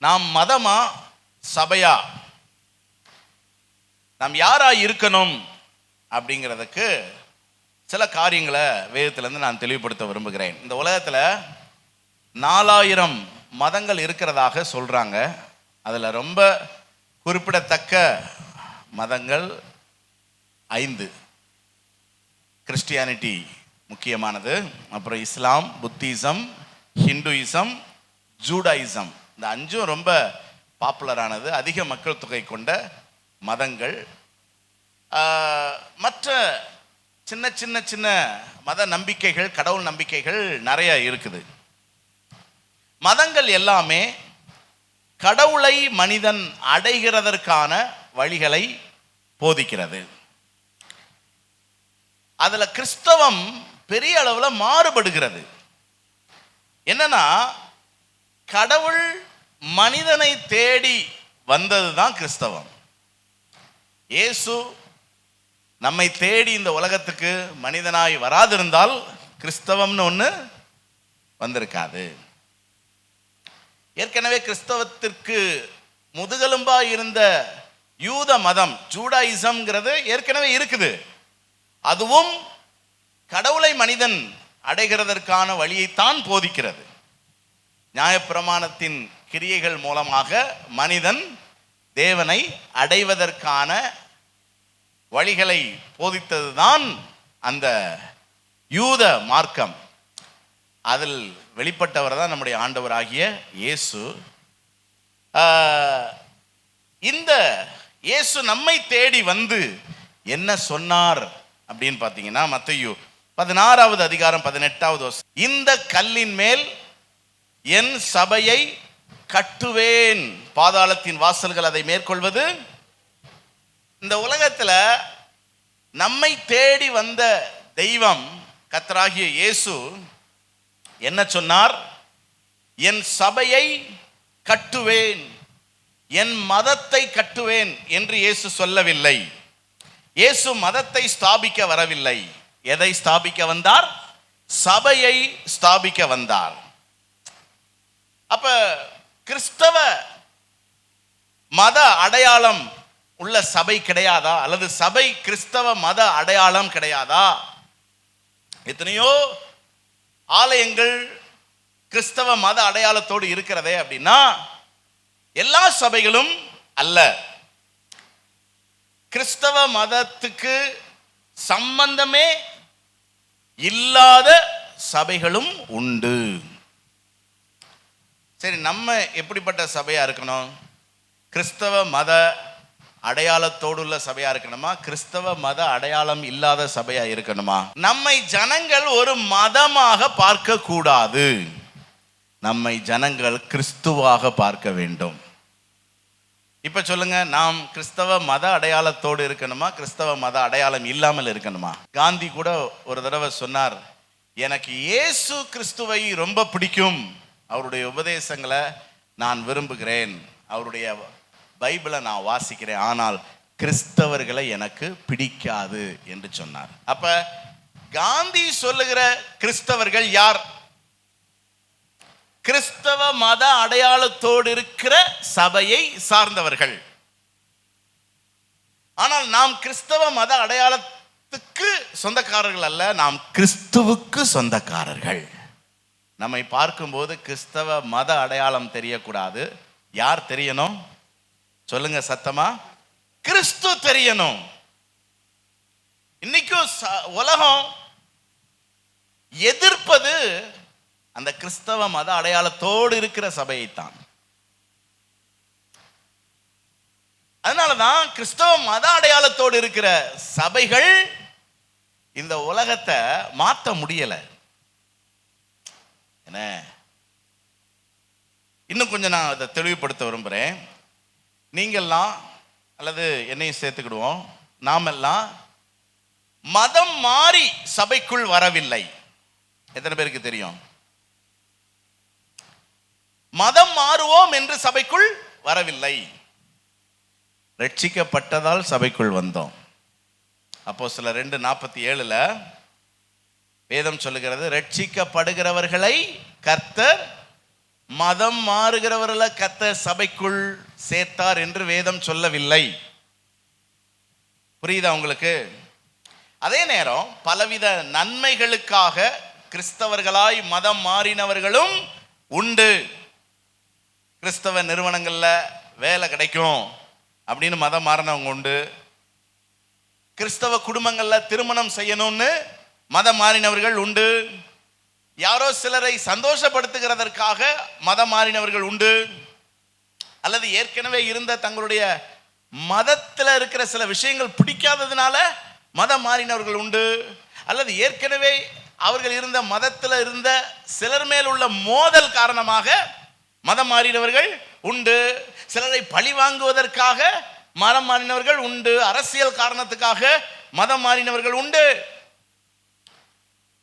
நாம் மதமா சபையா, நாம் யாரா இருக்கணும் அப்படிங்கிறதுக்கு சில காரியங்களை வேதத்திலிருந்து நான் தெளிவுபடுத்த விரும்புகிறேன். இந்த உலகத்தில் 4000 மதங்கள் இருக்கிறதாக சொல்றாங்க. அதுல ரொம்ப குறிப்பிடத்தக்க மதங்கள் 5. கிறிஸ்டியானிட்டி முக்கியமானது, அப்புறம் இஸ்லாம், புத்திசம், ஹிந்துயிசம், ஜூடாயிசம். இந்த 5ம் ரொம்ப பாப்புலரானது, அதிக மக்கள் தொகை கொண்ட மதங்கள். மற்ற சின்ன சின்ன சின்ன மத நம்பிக்கைகள், கடவுள் நம்பிக்கைகள் நிறைய இருக்குது. மதங்கள் எல்லாமே கடவுளை மனிதன் அடைகிறதற்கான வழிகளை போதிக்கிறது. அதுல கிறிஸ்தவம் பெரிய அளவுல மாறுபடுகிறது. என்னன்னா, கடவுள் மனிதனை தேடி வந்ததுதான் கிறிஸ்தவம். இயேசு நம்மை தேடி இந்த உலகத்துக்கு மனிதனாய் வராதிருந்தால் கிறிஸ்தவம்னு ஒன்று வந்திருக்காது. ஏற்கனவே கிறிஸ்தவத்திற்கு முதுகெலும்பா இருந்த யூத மதம், ஜூடாயிசம்ங்கிறது ஏற்கனவே இருக்குது. அதுவும் கடவுளை மனிதன் அடைகிறதற்கான வழியைத்தான் போதிக்கிறது. நியாயப்பிரமாணத்தின் கிரியைகள் மூலமாக மனிதன் தேவனை அடைவதற்கான வழிகளை போதித்ததுதான் அந்த யூத மார்க்கம். அதில் வெளிப்பட்டவர் தான் நம்முடைய ஆண்டவராகிய இயேசு. இந்த இயேசு நம்மை தேடி வந்து என்ன சொன்னார் அப்படின்னு பார்த்தீங்கன்னா, மத்தேயு 16வது அதிகாரம் 18வது வசனம், இந்த கல்லின் மேல் என் சபையை கட்டுவேன், பாதாளத்தின் வாசல்கள் அதை மேற்கொள்வது. இந்த உலகத்துல நம்மை தேடி வந்த தெய்வம் கர்த்தராகிய இயேசு என்ன சொன்னார்? என் சபையை கட்டுவேன், என் மதத்தை கட்டுவேன் என்று இயேசு சொல்லவில்லை. இயேசு மதத்தை ஸ்தாபிக்க வரவில்லை. எதை ஸ்தாபிக்க வந்தார்? சபையை ஸ்தாபிக்க வந்தார். அப்ப கிறிஸ்தவ மத அடையாளம் உள்ள சபை கிடையாதா? அல்லது சபை கிறிஸ்தவ மத அடையாளம் கிடையாதா? எத்தனையோ ஆலயங்கள் கிறிஸ்தவ மத அடையாளத்தோடு இருக்கிறதே அப்படின்னா, எல்லா சபைகளும் அல்ல. கிறிஸ்தவ மதத்துக்கு சம்பந்தமே இல்லாத சபைகளும் உண்டு. சரி, நம்ம எப்படிப்பட்ட சபையா இருக்கணும்? கிறிஸ்தவ மத அடையாளத்தோடு உள்ள சபையா இருக்கணுமா? கிறிஸ்தவ மத அடையாளம் இல்லாத சபையா இருக்கணுமா? நம்மை ஜனங்கள் ஒரு மதமாக பார்க்க கூடாது. நம்மை ஜனங்கள் கிறிஸ்துவாக பார்க்க வேண்டும். இப்ப சொல்லுங்க, நாம் கிறிஸ்தவ மத அடையாளத்தோடு இருக்கணுமா, கிறிஸ்தவ மத அடையாளம் இல்லாமல் இருக்கணுமா? காந்தி கூட ஒரு தடவை சொன்னார், எனக்கு இயேசு கிறிஸ்துவை ரொம்ப பிடிக்கும், அவருடைய உபதேசங்களை நான் விரும்புகிறேன், அவருடைய பைபிளை நான் வாசிக்கிறேன், ஆனால் கிறிஸ்தவர்களை எனக்கு பிடிக்காது என்று சொன்னார். அப்ப காந்தி சொல்லுகிற கிறிஸ்தவர்கள் யார்? கிறிஸ்தவ மத அடையாளத்தோடு இருக்கிற சபையை சார்ந்தவர்கள். ஆனால் நாம் கிறிஸ்தவ மத அடையாளத்துக்கு சொந்தக்காரர்கள் அல்ல, நாம் கிறிஸ்துவுக்கு சொந்தக்காரர்கள். நம்மை பார்க்கும்போது கிறிஸ்தவ மத அடையாளம் தெரியக்கூடாது. யார் தெரியணும்? சொல்லுங்க சத்தமா, கிறிஸ்து தெரியணும். இன்னைக்கும் உலகம் எதிர்ப்பது அந்த கிறிஸ்தவ மத அடையாளத்தோடு இருக்கிற சபையைத்தான். அதனாலதான் கிறிஸ்தவ மத அடையாளத்தோடு இருக்கிற சபைகள் இந்த உலகத்தை மாற்ற முடியல. என்ன, இன்னும் கொஞ்சம் நான் அதை தெளிவுபடுத்த விரும்புகிறேன். நீங்கள்லாம், அல்லது என்னையும் சேர்த்துக்கிடுவோம், நாமெல்லாம் மதம் மாறி சபைக்குள் வரவில்லை. எத்தனை பேருக்கு தெரியும்? மதம் மாறுவோம் என்று சபைக்குள் வரவில்லை. ரட்சிக்கப்பட்டதால் சபைக்குள் வந்தோம். அப்போஸ்தலர் 2:47 வேதம் சொல்லுகிறது, ரட்சிக்கப்படுகிறவர்களை கர்த்தர் மதம் மாறுகிறவர்களை கர்த்தர் சபைக்குள் சேர்த்தார் என்று வேதம் சொல்லவில்லை. புரியுதா உங்களுக்கு? அதே நேரம் பலவித நன்மைகளுக்காக கிறிஸ்தவர்களாய் மதம் மாறினவர்களும் உண்டு. கிறிஸ்தவ நிறுவனங்கள்ல வேலை கிடைக்கும் அப்படின்னு மதம் மாறினவங்க உண்டு. கிறிஸ்தவ குடும்பங்கள்ல திருமணம் செய்யணும்னு மதம் மாறினவர்கள் உண்டு. யாரோ சிலரை சந்தோஷப்படுத்துகிறதற்காக மதம் மாறினவர்கள் உண்டு. அல்லது ஏற்கனவே இருந்த தங்களுடைய மதத்தில் இருக்கிற சில விஷயங்கள் பிடிக்காததுனால மதம் மாறினவர்கள் உண்டு. அல்லது ஏற்கனவே அவர்கள் இருந்த மதத்தில் இருந்த சிலர் மேல் உள்ள மோதல் காரணமாக மதம் மாறினவர்கள் உண்டு. சிலரை பழி வாங்குவதற்காக மதம் மாறினவர்கள் உண்டு. அரசியல் காரணத்துக்காக மதம் மாறினவர்கள் உண்டு.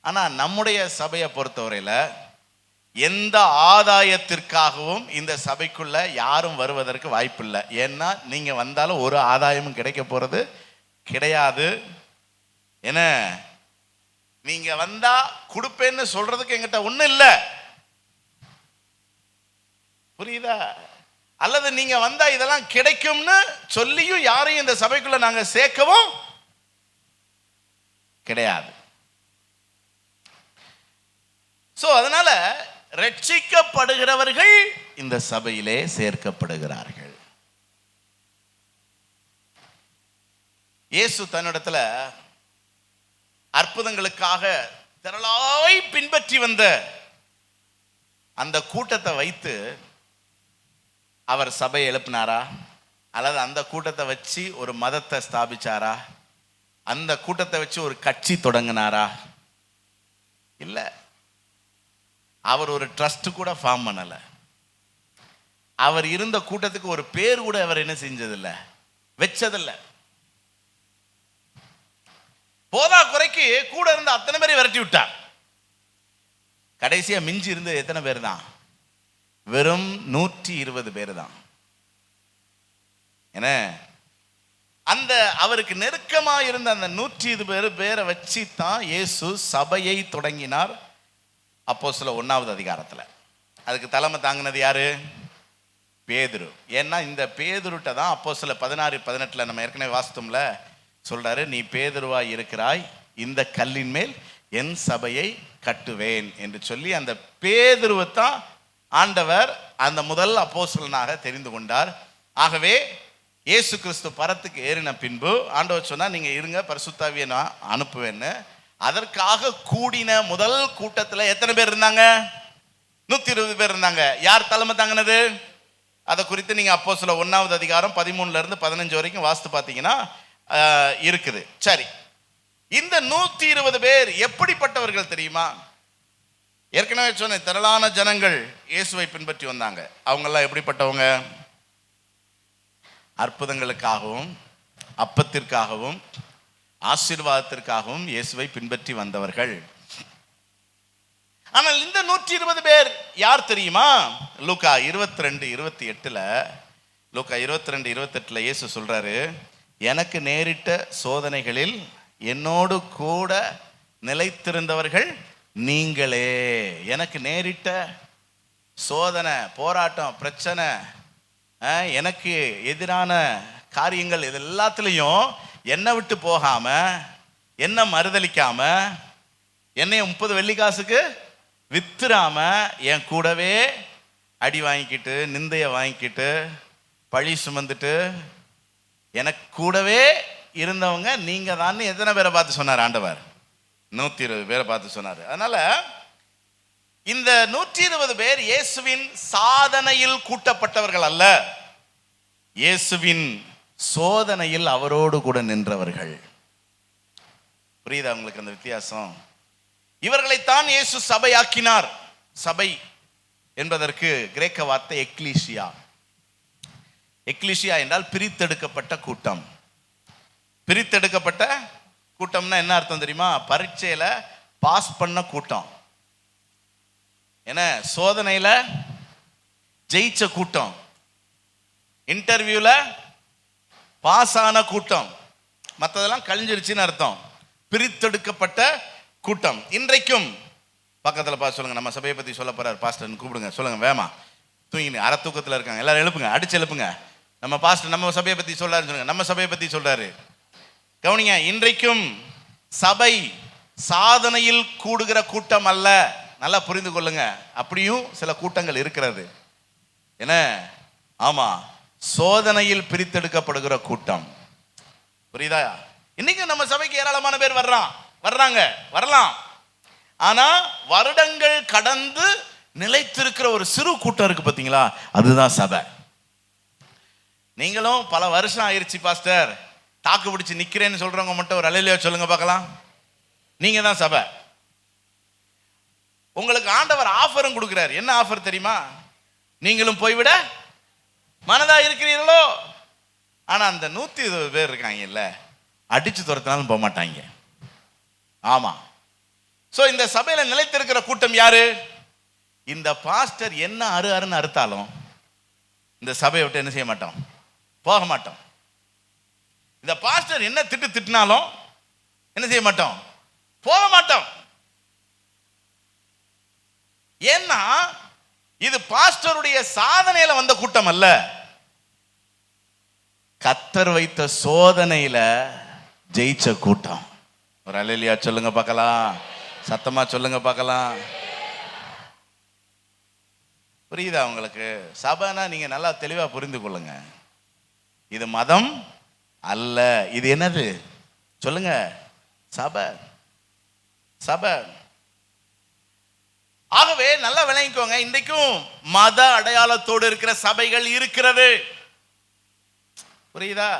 ஆனா நம்முடைய சபையை பொறுத்தவரையில எந்த ஆதாயத்திற்காகவும் இந்த சபைக்குள்ள யாரும் வருவதற்கு வாய்ப்பில்லை. ஏன்னா நீங்க வந்தாலும் ஒரு ஆதாயமும் கிடைக்க போறது கிடையாது. என்ன, நீங்க வந்தா கொடுப்பேன்னு சொல்றதுக்கு எங்கிட்ட ஒண்ணும் இல்லை. புரியுதா? அல்லது நீங்க வந்தா இதெல்லாம் கிடைக்கும்னு சொல்லியும் யாரையும் இந்த சபைக்குள்ள நாங்க சேர்க்கவும் கிடையாது. சோ அதனால ரட்சிக்கப்படுகிறவர்கள் இந்த சபையிலே சேர்க்கப்படுகிறார்கள். இயேசு தன்னிடத்துல அற்புதங்களுக்காக திரளாய் பின்பற்றி வந்த அந்த கூட்டத்தை வைத்து அவர் சபையை எழுப்பினாரா? அல்லது அந்த கூட்டத்தை வச்சு ஒரு மதத்தை ஸ்தாபிச்சாரா? அந்த கூட்டத்தை வச்சு ஒரு கட்சி தொடங்கினாரா? இல்லை. அவர் ஒரு ட்ரஸ்ட் கூட ஃபார்ம் பண்ணல. அவர் இருந்த கூட்டத்துக்கு ஒரு பேர் கூட அவர் என்ன செஞ்சதில்லை, வச்சதில்லை. போதா குறைக்கு கூட இருந்த அத்தனை பேரை விரட்டி விட்டார். கடைசியா மிஞ்சி இருந்தது எத்தனை பேர் தான்? வெறும் 120 பேர் தான். என்ன, அந்த அவருக்கு நெருக்கமா இருந்த அந்த 120 பேரை வச்சு தான் இயேசு சபையை தொடங்கினார். அப்போஸ்தலர் 1வது அதிகாரத்தில் அதுக்கு தலைமை தாங்கினது யாரு? பேதுரு. ஏன்னா இந்த பேதுருட்ட தான் அப்போஸ்தலர் 16:18 நம்ம ஏற்கனவே வாசித்தோம்ல, சொல்றாரு, நீ பேதுருவா இருக்கிறாய், இந்த கல்லின் மேல் என் சபையை கட்டுவேன் என்று சொல்லி அந்த பேதுருவை தான் ஆண்டவர் அந்த முதல் அப்போஸ்தலனாக தெரிந்து கொண்டார். ஆகவே இயேசு கிறிஸ்து பரத்துக்கு ஏறின பின்பு ஆண்டவர் சொன்னா, நீங்க இருங்க, பரிசுத்தாவியை நான் அனுப்புவேன்னு. அதற்காக கூடின முதல் கூட்டத்தில் எத்தனை பேர் இருந்தாங்க? 120 பேர் இருந்தாங்க. யார் தலைமை தாங்கினது? அதை குறித்து நீங்க அப்போஸ்தலர் 1வது அதிகாரம் 13 - 15 வரைக்கும் வாசித்து பார்த்தீங்கன்னா இருக்குது. சரி, இந்த 120 பேர் எப்படிப்பட்டவர்கள் தெரியுமா? ஏற்கனவே சொன்ன திரளான ஜனங்கள் இயேசுவை பின்பற்றி வந்தாங்க. அவங்கெல்லாம் எப்படிப்பட்டவங்க? அற்புதங்களுக்காகவும் அப்பத்திற்காகவும் ஆசீர்வாதத்திற்காகவும் இயேசுவை பின்பற்றி வந்தவர்கள். ஆனால் இந்த 120 பேர் யார் தெரியுமா? லூக்கா 22:28 லூக்கா 22:28 இயேசு சொல்றாரு, எனக்கு நேரிட்ட சோதனைகளில் என்னோடு கூட நிலைத்திருந்தவர்கள் நீங்களே. எனக்கு நேரிட்ட சோதனை, போராட்டம், பிரச்சனை, எனக்கு எதிரான காரியங்கள், இது எல்லாத்துலேயும் என்னை விட்டு போகாம, என்ன மறுதளிக்காம, என்னைய 30 வெள்ளிக்காசுக்கு வித்துறாம என் கூடவே அடி வாங்கிக்கிட்டு, நிந்தைய வாங்கிக்கிட்டு, பழி சுமந்துட்டு எனக்கு கூடவே இருந்தவங்க நீங்க தான். எத்தனை பேரை பார்த்து சொன்னார் ஆண்டவர்? 120 பேரை பார்த்து சொன்னார். அதனால இந்த 120 பேர் இயேசுவின் சாதனையில் கூட்டப்பட்டவர்கள் அல்ல, இயேசுவின் சோதனையில் அவரோடு கூட நின்றவர்கள். புரியுதா உங்களுக்கு அந்த வித்தியாசம்? இவர்களைத்தான் இயேசு சபையாக்கினார். சபை என்பதற்கு கிரேக்க வார்த்தை எக்லீசியா. எக்லீசியா என்றால் பிரித்தெடுக்கப்பட்ட கூட்டம். பிரித்தெடுக்கப்பட்ட கூட்டம்னா என்ன அர்த்தம் தெரியுமா? பரீட்சையில பாஸ் பண்ண கூட்டம், என்ன, சோதனையில ஜெயிச்ச கூட்டம், இன்டர்வியூல பாஸ் ஆன கூட்டம், மற்றதெல்லாம் கழிஞ்சிருச்சுன்னு அர்த்தம். பிரித்தெடுக்கப்பட்ட கூட்டம். இன்றைக்கும் பக்கத்தில் பார்த்து சொல்லுங்க, நம்ம சபையை பற்றி சொல்ல போறார் பாஸ்டர்னு கூப்பிடுங்க. சொல்லுங்க வேமா, தூங்கினு அரை தூக்கத்தில் இருக்காங்க, எல்லாரும் எழுப்புங்க, அடிச்சு எழுப்புங்க. நம்ம பாஸ்டர் நம்ம சபையை பற்றி சொல்றாருன்னு சொல்லுங்க. நம்ம சபையை பற்றி சொல்றாரு. கவனிங்க, இன்றைக்கும் சபை சாதனையில் கூடுகிற கூட்டம் அல்ல. நல்லா புரிந்து கொள்ளுங்க. அப்படியும் சில கூட்டங்கள் இருக்கிறது. என்ன? ஆமா, சோதனையில் பிரித்தெடுக்கப்படுகிற கூட்டம். புரியுதா? இன்னைக்கு நம்ம சபைக்கு ஏராளமான பேர் வரலாம். ஆனா வருடங்கள் கடந்து நிலைத்திருக்கிற ஒரு சிறு கூட்டம் இருக்கு பாத்தீங்களா, அதுதான் சபை. நீங்களும் பல வருஷம் ஆயிருச்சு பாஸ்டர், தாக்கு பிடிச்சு நிக்கிறேன்னு சொல்றவங்க மட்டும் ஒரு அல்லேலூயா சொல்லுங்க பார்க்கலாம். நீங்க தான் சபை. உங்களுக்கு ஆண்டவர் ஆஃபரும் கொடுக்கிறார். என்ன ஆஃபர் தெரியுமா? நீங்களும் போய்விட மனதா இருக்கிறீர்களோ? ஆனா அந்த 120 பேர் இருக்காங்க இல்ல, அடிச்சு துரத்தினாலும் போக மாட்டாங்க. ஆமா. சோ இந்த சபையில நிலைத்திருக்கிற கூட்டம் யாரு? இந்த பாஸ்டர் என்ன அருன்னு அறுத்தாலும் இந்த சபையை விட்டு என்ன செய்ய மாட்டோம், போக மாட்டோம். இந்த பாஸ்டர் என்ன திட்டினாலும் என்ன செய்ய மாட்டோம், போக மாட்டோம். ஏன்னா இது பாஸ்டருடைய சாதனையில வந்த கூட்டம் அல்ல, கர்த்தர் வைத்த சோதனையில ஜெயிச்ச கூட்டம். ஒரு அல்லேலூயா சொல்லுங்க பார்க்கலாம், சத்தமா சொல்லுங்க பார்க்கலாம். புரியுதா உங்களுக்கு? சபைனா நீங்க நல்லா தெளிவா புரிந்து கொள்ளுங்க. இது மதம் அல்ல. இது என்னது சொல்லுங்க? சபை. சபை. ஆகவே நல்லா விளங்கிக்கோங்க, இன்றைக்கும் மத அடையாளத்தோடு இருக்கிற சபைகள் இருக்கிறது. புரியுதா?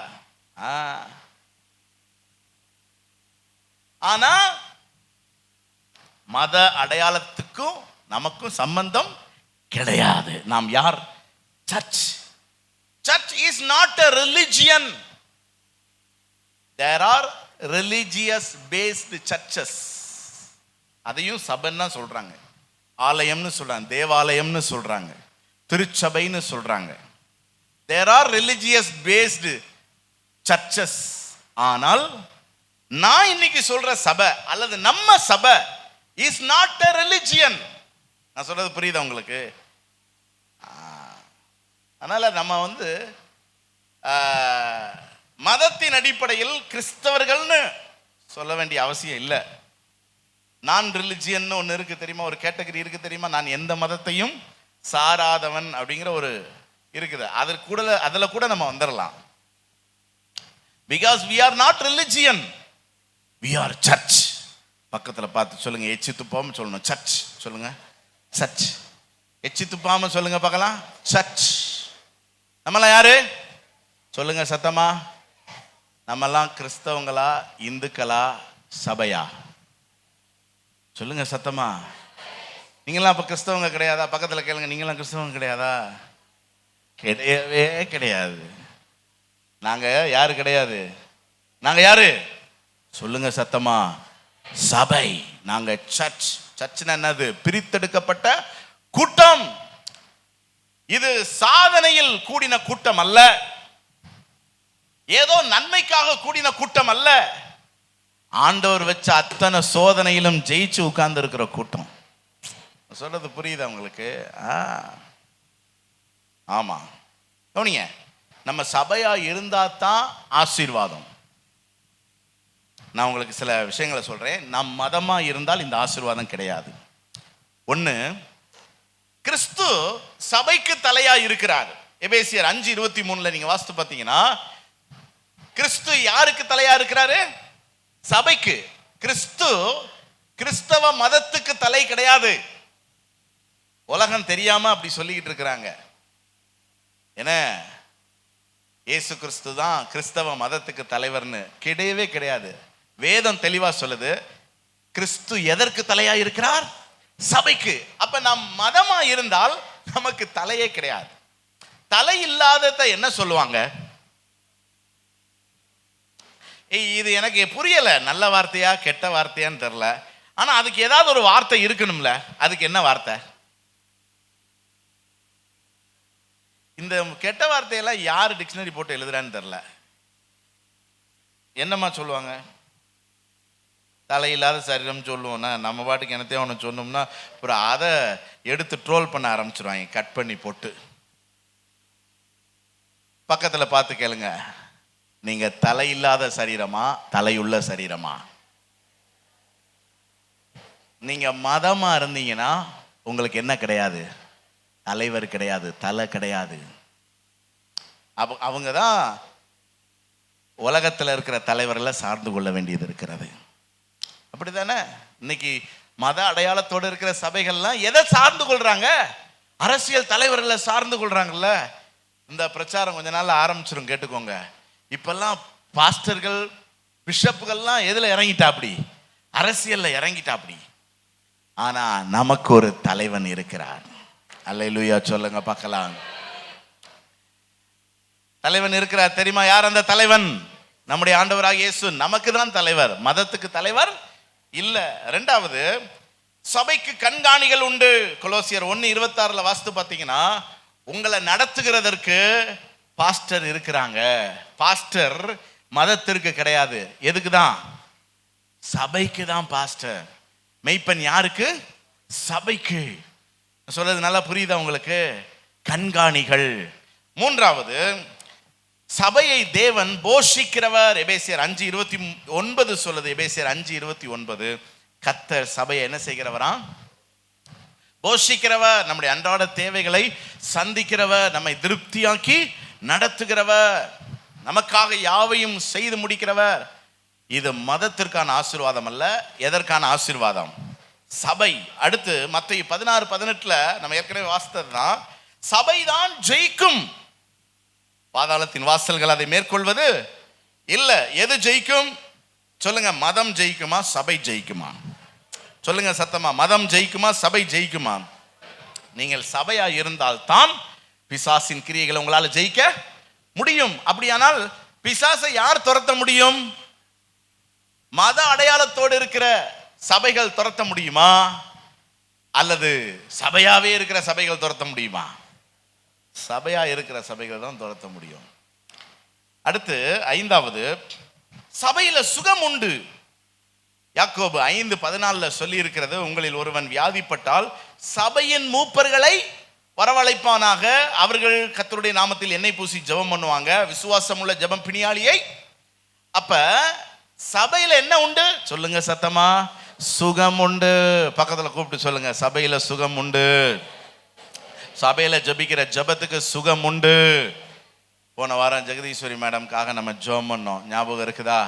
ஆனா மத அடையாளத்துக்கும் நமக்கும் சம்பந்தம் கிடையாது. நாம் யார்? Church. Church is not a religion. There are religious based churches. அதையும் சபைன்னு சொல்றாங்க, ஆலயம்னு சொல்றாங்க, தேவாலயம்னு சொல்றாங்க, திருச்சபைன்னு சொல்றாங்க. There are religious based churches. ஆனால் நான் இன்னைக்கு சொல்ற சபை அல்லது நம்ம சபை is not a religion. நான் சொல்றது புரியுதா உங்களுக்கு? அதனால நம்ம மதத்தின் அடிப்படையில் கிறிஸ்தவர்கள்னு சொல்ல வேண்டிய அவசியம் இல்லை. நான் ரிலிஜியன் ஒன்று இருக்கு தெரியுமா, ஒரு கேட்டகரி இருக்கு தெரியுமா, நான் எந்த மதத்தையும் சாராதவன் அப்படிங்கிற ஒரு இருக்குது. அதுல கூட நம்ம வந்துடலாம். Because we are not religion, we are church. பக்கத்துல பார்த்து சொல்லுங்க, எச்சி துப்பாம சொல்லணும், சர்ச் சொல்லுங்க. சர்ச். எச்சி துப்பாம சொல்லுங்க பார்க்கலாம், சர்ச். நம்மளாம் யாரு சொல்லுங்க சத்தமா? நம்மெல்லாம் கிறிஸ்தவங்களா, இந்துக்களா, சபையா? சொல்லுங்க சத்தமா. நீங்களாம் அப்ப கிறிஸ்தவங்க கிடையாதா? பக்கத்துல கேளுங்க, நீங்களாம் கிறிஸ்தவங்க கிடையாதா? கிடையவே கிடையாது. நாங்க யாரு கிடையாது? நாங்க யாரு சொல்லுங்க சத்தமா? சபை. நாங்க சர்ச். சர்ச்னா என்னது? பிரித்தெடுக்கப்பட்ட கூட்டம். இது சாதனையில் கூடின கூட்டம் அல்ல, ஏதோ நன்மைக்காக கூடின கூட்டம் அல்ல, ஆண்டவர் வச்ச அத்தனை சோதனையிலும் ஜெயிச்சு உட்கார்ந்து இருக்கிற கூட்டம். சொல்றது புரியுதா உங்களுக்கு? ஆமா. கவனிங்க, நம்ம சபையா இருந்தா தான் ஆசீர்வாதம். நான் உங்களுக்கு சில விஷயங்களை சொல்றேன். நம் மதமா இருந்தால் இந்த ஆசீர்வாதம் கிடையாது. ஒண்ணு, கிறிஸ்து சபைக்கு தலையா இருக்கிறார். எபேசியர் 5:23 நீங்க வாசித்து பார்த்தீங்கன்னா, கிறிஸ்து யாருக்கு தலையா இருக்கிறாரு? சபைக்கு. கிறிஸ்து கிறிஸ்தவ மதத்துக்கு தலை கிடையாது. உலகம் தெரியாம அப்படி சொல்லிக்கிட்டு இருக்கிறாங்க. என்ன, இயேசு கிறிஸ்து தான் கிறிஸ்தவ மதத்துக்கு தலைவர்னு கிடையவே கிடையாது. வேதம் தெளிவா சொல்லுது, கிறிஸ்து எதற்கு தலையா இருக்கிறார்? சபைக்கு. அப்ப நாம் மதமா இருந்தால் நமக்கு தலையே கிடையாது. தலை இல்லாததை என்ன சொல்லுவாங்க? இது எனக்கு புரியல, நல்ல வார்த்தையா கெட்ட வார்த்தையான்னு தெரியல. ஆனா அதுக்கு ஏதாவது ஒரு வார்த்தை இருக்கணும்ல. அதுக்கு என்ன வார்த்தை? இந்த கெட்ட வார்த்தையெல்லாம் யார் டிக்ஷனரி போட்டு எழுதுறான்னு தெரியல. என்னம்மா சொல்லுவாங்க? தலையில்லாத சரீரம் சொல்லுவோம்னா நம்ம பாட்டுக்கு என்னத்தையும் ஒன்று சொன்னோம்னா அப்புறம் அதை எடுத்து ட்ரோல் பண்ண ஆரம்பிச்சிருவாங்க, கட் பண்ணி போட்டு. பக்கத்தில் பார்த்து கேளுங்க, நீங்க தலையில்லாத சரீரமா தலையுள்ள சரீரமா? நீங்க மதமா இருந்தீங்கன்னா உங்களுக்கு என்ன கிடையாது? தலைவர் கிடையாது, தலை கிடையாது. அவங்க தான் உலகத்தில் இருக்கிற தலைவர்களை சார்ந்து கொள்ள வேண்டியது இருக்கிறது. அப்படித்தானே? இன்னைக்கு மத அடையாளத்தோடு இருக்கிற சபைகள்லாம் எதை சார்ந்து கொள்றாங்க? அரசியல் தலைவர்களை சார்ந்து கொள்றாங்கல்ல. இந்த பிரச்சாரம் கொஞ்ச நாள் ஆரம்பிச்சிடும், கேட்டுக்கோங்க. இப்பெல்லாம் பாஸ்டர்கள் பிஷப்புகள்லாம் எதுல இறங்கிட்டாப்படி? அரசியல்ல இறங்கிட்டாப்படி. ஆனா நமக்கு ஒரு தலைவன் இருக்கிறார். அல்லேலூயா சொல்லுங்க பார்க்கலாம். தலைவன் இருக்கிறார். தெரியுமா யார் அந்த தலைவன்? நம்முடைய ஆண்டவராகிய இயேசு நமக்கு தான் தலைவர், மதத்துக்கு தலைவர் இல்ல. இரண்டாவது, சபைக்கு கண்காணிகள் உண்டு. கொலோசியர் 1:26 வாசித்து பார்த்தீங்கன்னா, உங்களை நடத்துகிறதற்கு பாஸ்டர் இருக்கிறாங்க. பாஸ்டர் மதத்திற்கு கிடையாது. எதுக்கு தான்? சபைக்கு தான் பாஸ்டர். மெய்ப்பன் யாருக்கு? சபைக்கு. சொல்றது நல்லா புரியுதா உங்களுக்கு? கண்காணிகள். மூன்றாவது, சபையை தேவன் போஷிக்கிறவர். எபேசியர் 5:29 சொல்லுது. எபேசியர் 5:29 கர்த்தர் சபையை என்ன செய்கிறவரா? போஷிக்கிறவர். நம்முடைய அன்றாட தேவைகளை சந்திக்கிறவர், நம்மை திருப்தியாக்கி நடத்துகிறவர், நமக்காக யாவையும் செய்து முடிக்கிறவர். இது மதத்திற்கான ஆசீர்வாதம் அல்ல. எதற்கான ஆசீர்வாதம்? சபை. அடுத்து மத்தேயு 16:18 நம்ம ஏற்கனவே வாசித்ததுதான், சபைதான் ஜெயிக்கும், பாதாளத்தின் வாசல்கள் அதை மேற்கொள்வது இல்ல. எது ஜெயிக்கும் சொல்லுங்க? மதம் ஜெயிக்குமா சபை ஜெயிக்குமா? சொல்லுங்க சத்தமா. மதம் ஜெயிக்குமா சபை ஜெயிக்குமா? நீங்கள் சபையா இருந்தால் தான் பிசாசின் கிரியைகளை உங்களால் ஜெயிக்க முடியும். அப்படியானால் பிசாசை யார் துரத்த முடியும்? மத அடையாளத்தோடு இருக்கிற சபைகள் துரத்த முடியுமா, அல்லது சபையாவே இருக்கிற சபைகள் துரத்த முடியுமா? சபையா இருக்கிற சபைகள் தான் துரத்த முடியும். அடுத்து ஐந்தாவது, சபையில சுகம் உண்டு. யாக்கோபு 5:14 சொல்லி இருக்கிறது, உங்களில் ஒருவன் வியாதிப்பட்டால் சபையின் மூப்பர்களை வரவழைப்பானாக, அவர்கள் கர்த்தருடைய நாமத்தில் எண்ணெய் பூசி ஜெபம் பண்ணுவாங்க, விசுவாசம் உள்ள ஜெபம் பிணியாளியை. அப்ப சபையில என்ன உண்டு சொல்லுங்க சத்தமா? சுகம் உண்டு. பக்கத்துல கூப்பிட்டு சொல்லுங்க, சபையில சுகம் உண்டு. சபையில ஜபிக்கிற ஜபத்துக்கு சுகம் உண்டு. போன வாரம் ஜெகதீஸ்வரி மேடம்காக நம்ம ஜெபம் பண்ணோம், ஞாபகம் இருக்குதா?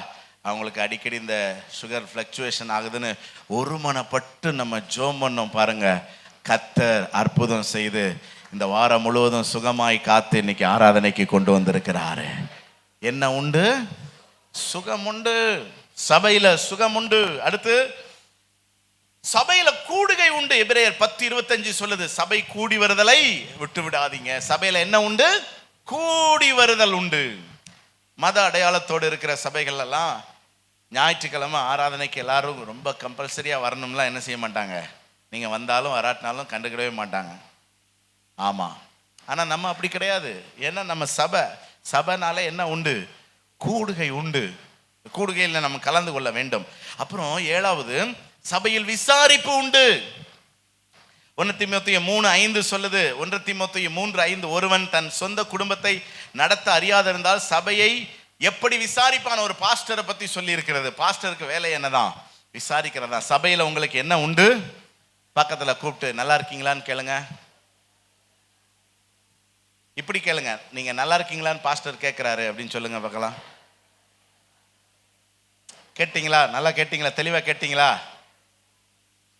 அவங்களுக்கு அடிக்கடி இந்த சுகர் ஃப்ளக்சுவேஷன் ஆகுதுன்னு ஒருமனப்பட்டு நம்ம ஜெபம் பண்ணோம். பாருங்க, கர்த்தர் அற்புதம் செய்து இந்த வாரம் முழுவதும் சுகமாய் காத்து இன்னைக்கு ஆராதனைக்கு கொண்டு வந்திருக்கிறாரு. என்ன உண்டு? சுகம் உண்டு. சபையில சுகம் உண்டு. அடுத்து சபையில கூடுகை உண்டு. எபிரேயர் 10:25 சொல்லுது, சபை கூடி வருதலை விட்டு விடாதீங்க. சபையில என்ன உண்டு? கூடி வருதல் உண்டு. மத அடையாளத்தோடு இருக்கிற சபைகள் எல்லாம் ஞாயிற்றுக்கிழமை ஆராதனைக்கு எல்லாரும் ரொம்ப கம்பல்சரியா வரணும்லாம் என்ன செய்ய மாட்டாங்க. நீங்க வந்தாலும் வராட்டினாலும் கண்டுக்கிடவே மாட்டாங்க. ஆமா, ஆனா நம்ம அப்படி கிடையாது. ஏன்னா நம்ம சபைனால என்ன உண்டு? கூடுகை உண்டு. கூடுகையில் நம்ம கலந்து கொள்ள வேண்டும். அப்புறம் ஏழாவது, சபையில் விசாரிப்பு உண்டு. 1 தீமோத்தேயு 3:5 சொல்லுது. 1 தீமோத்தேயு 3:5, ஒருவன் தன் சொந்த குடும்பத்தை நடத்த அறியாதிருந்தால் சபையை எப்படி விசாரிப்பான்? ஒரு பாஸ்டரை பத்தி சொல்லி இருக்கிறது. பாஸ்டருக்கு வேலை என்னதான்? விசாரிக்கிறதா. சபையில உங்களுக்கு என்ன உண்டு? பக்கத்துல கூப்பிட்டு நல்லா இருக்கீங்களான்னு கேளுங்க. இப்படி கேளுங்க, நீங்க நல்லா இருக்கீங்களான்னு பாஸ்டர் கேட்கிறாரு அப்படின்னு சொல்லுங்க பார்க்கலாம். கேட்டீங்களா? நல்லா கேட்டீங்களா? தெளிவா கேட்டீங்களா?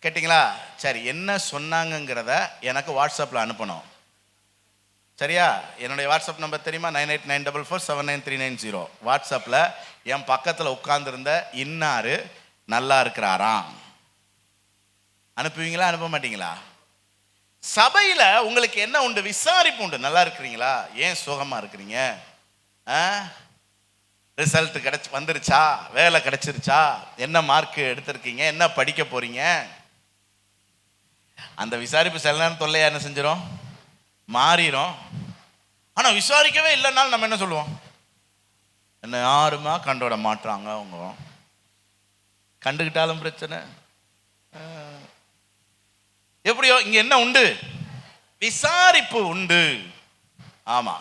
கேட்டீங்களா? சரி, என்ன சொன்னாங்கிறத எனக்கு வாட்ஸ்அப்பில் அனுப்பணும். சரியா? என்னுடைய வாட்ஸ்அப் நம்பர் தெரியுமா? 9894479390. வாட்ஸ்அப்பில் என் பக்கத்தில் உட்கார்ந்துருந்த இன்னாரு நல்லா இருக்கிறாராம் அனுப்புவீங்களா? அனுப்ப மாட்டீங்களா? சபையில் உங்களுக்கு என்ன உண்டு? விசாரிப்பு உண்டு. நல்லா இருக்கிறீங்களா? ஏன் சுகமாக இருக்கிறீங்க? ரிசல்ட் வந்துருச்சா? வேலை கிடைச்சிருச்சா? என்ன மார்க் எடுத்திருக்கீங்க? என்ன படிக்க போறீங்க? அந்த விசாரிப்பு சில நேரம் தொல்லையா என்ன செஞ்சிடும்? மாறிடும். ஆனா விசாரிக்கவே இல்லைன்னாலும் நம்ம என்ன சொல்லுவோம்? என்ன யாருமா கண்டோட மாட்டுறாங்க அவங்க. கண்டுகிட்டாலும் பிரச்சனை. எப்படியோ இங்க என்ன உண்டு? விசாரிப்பு உண்டு. ஆமா.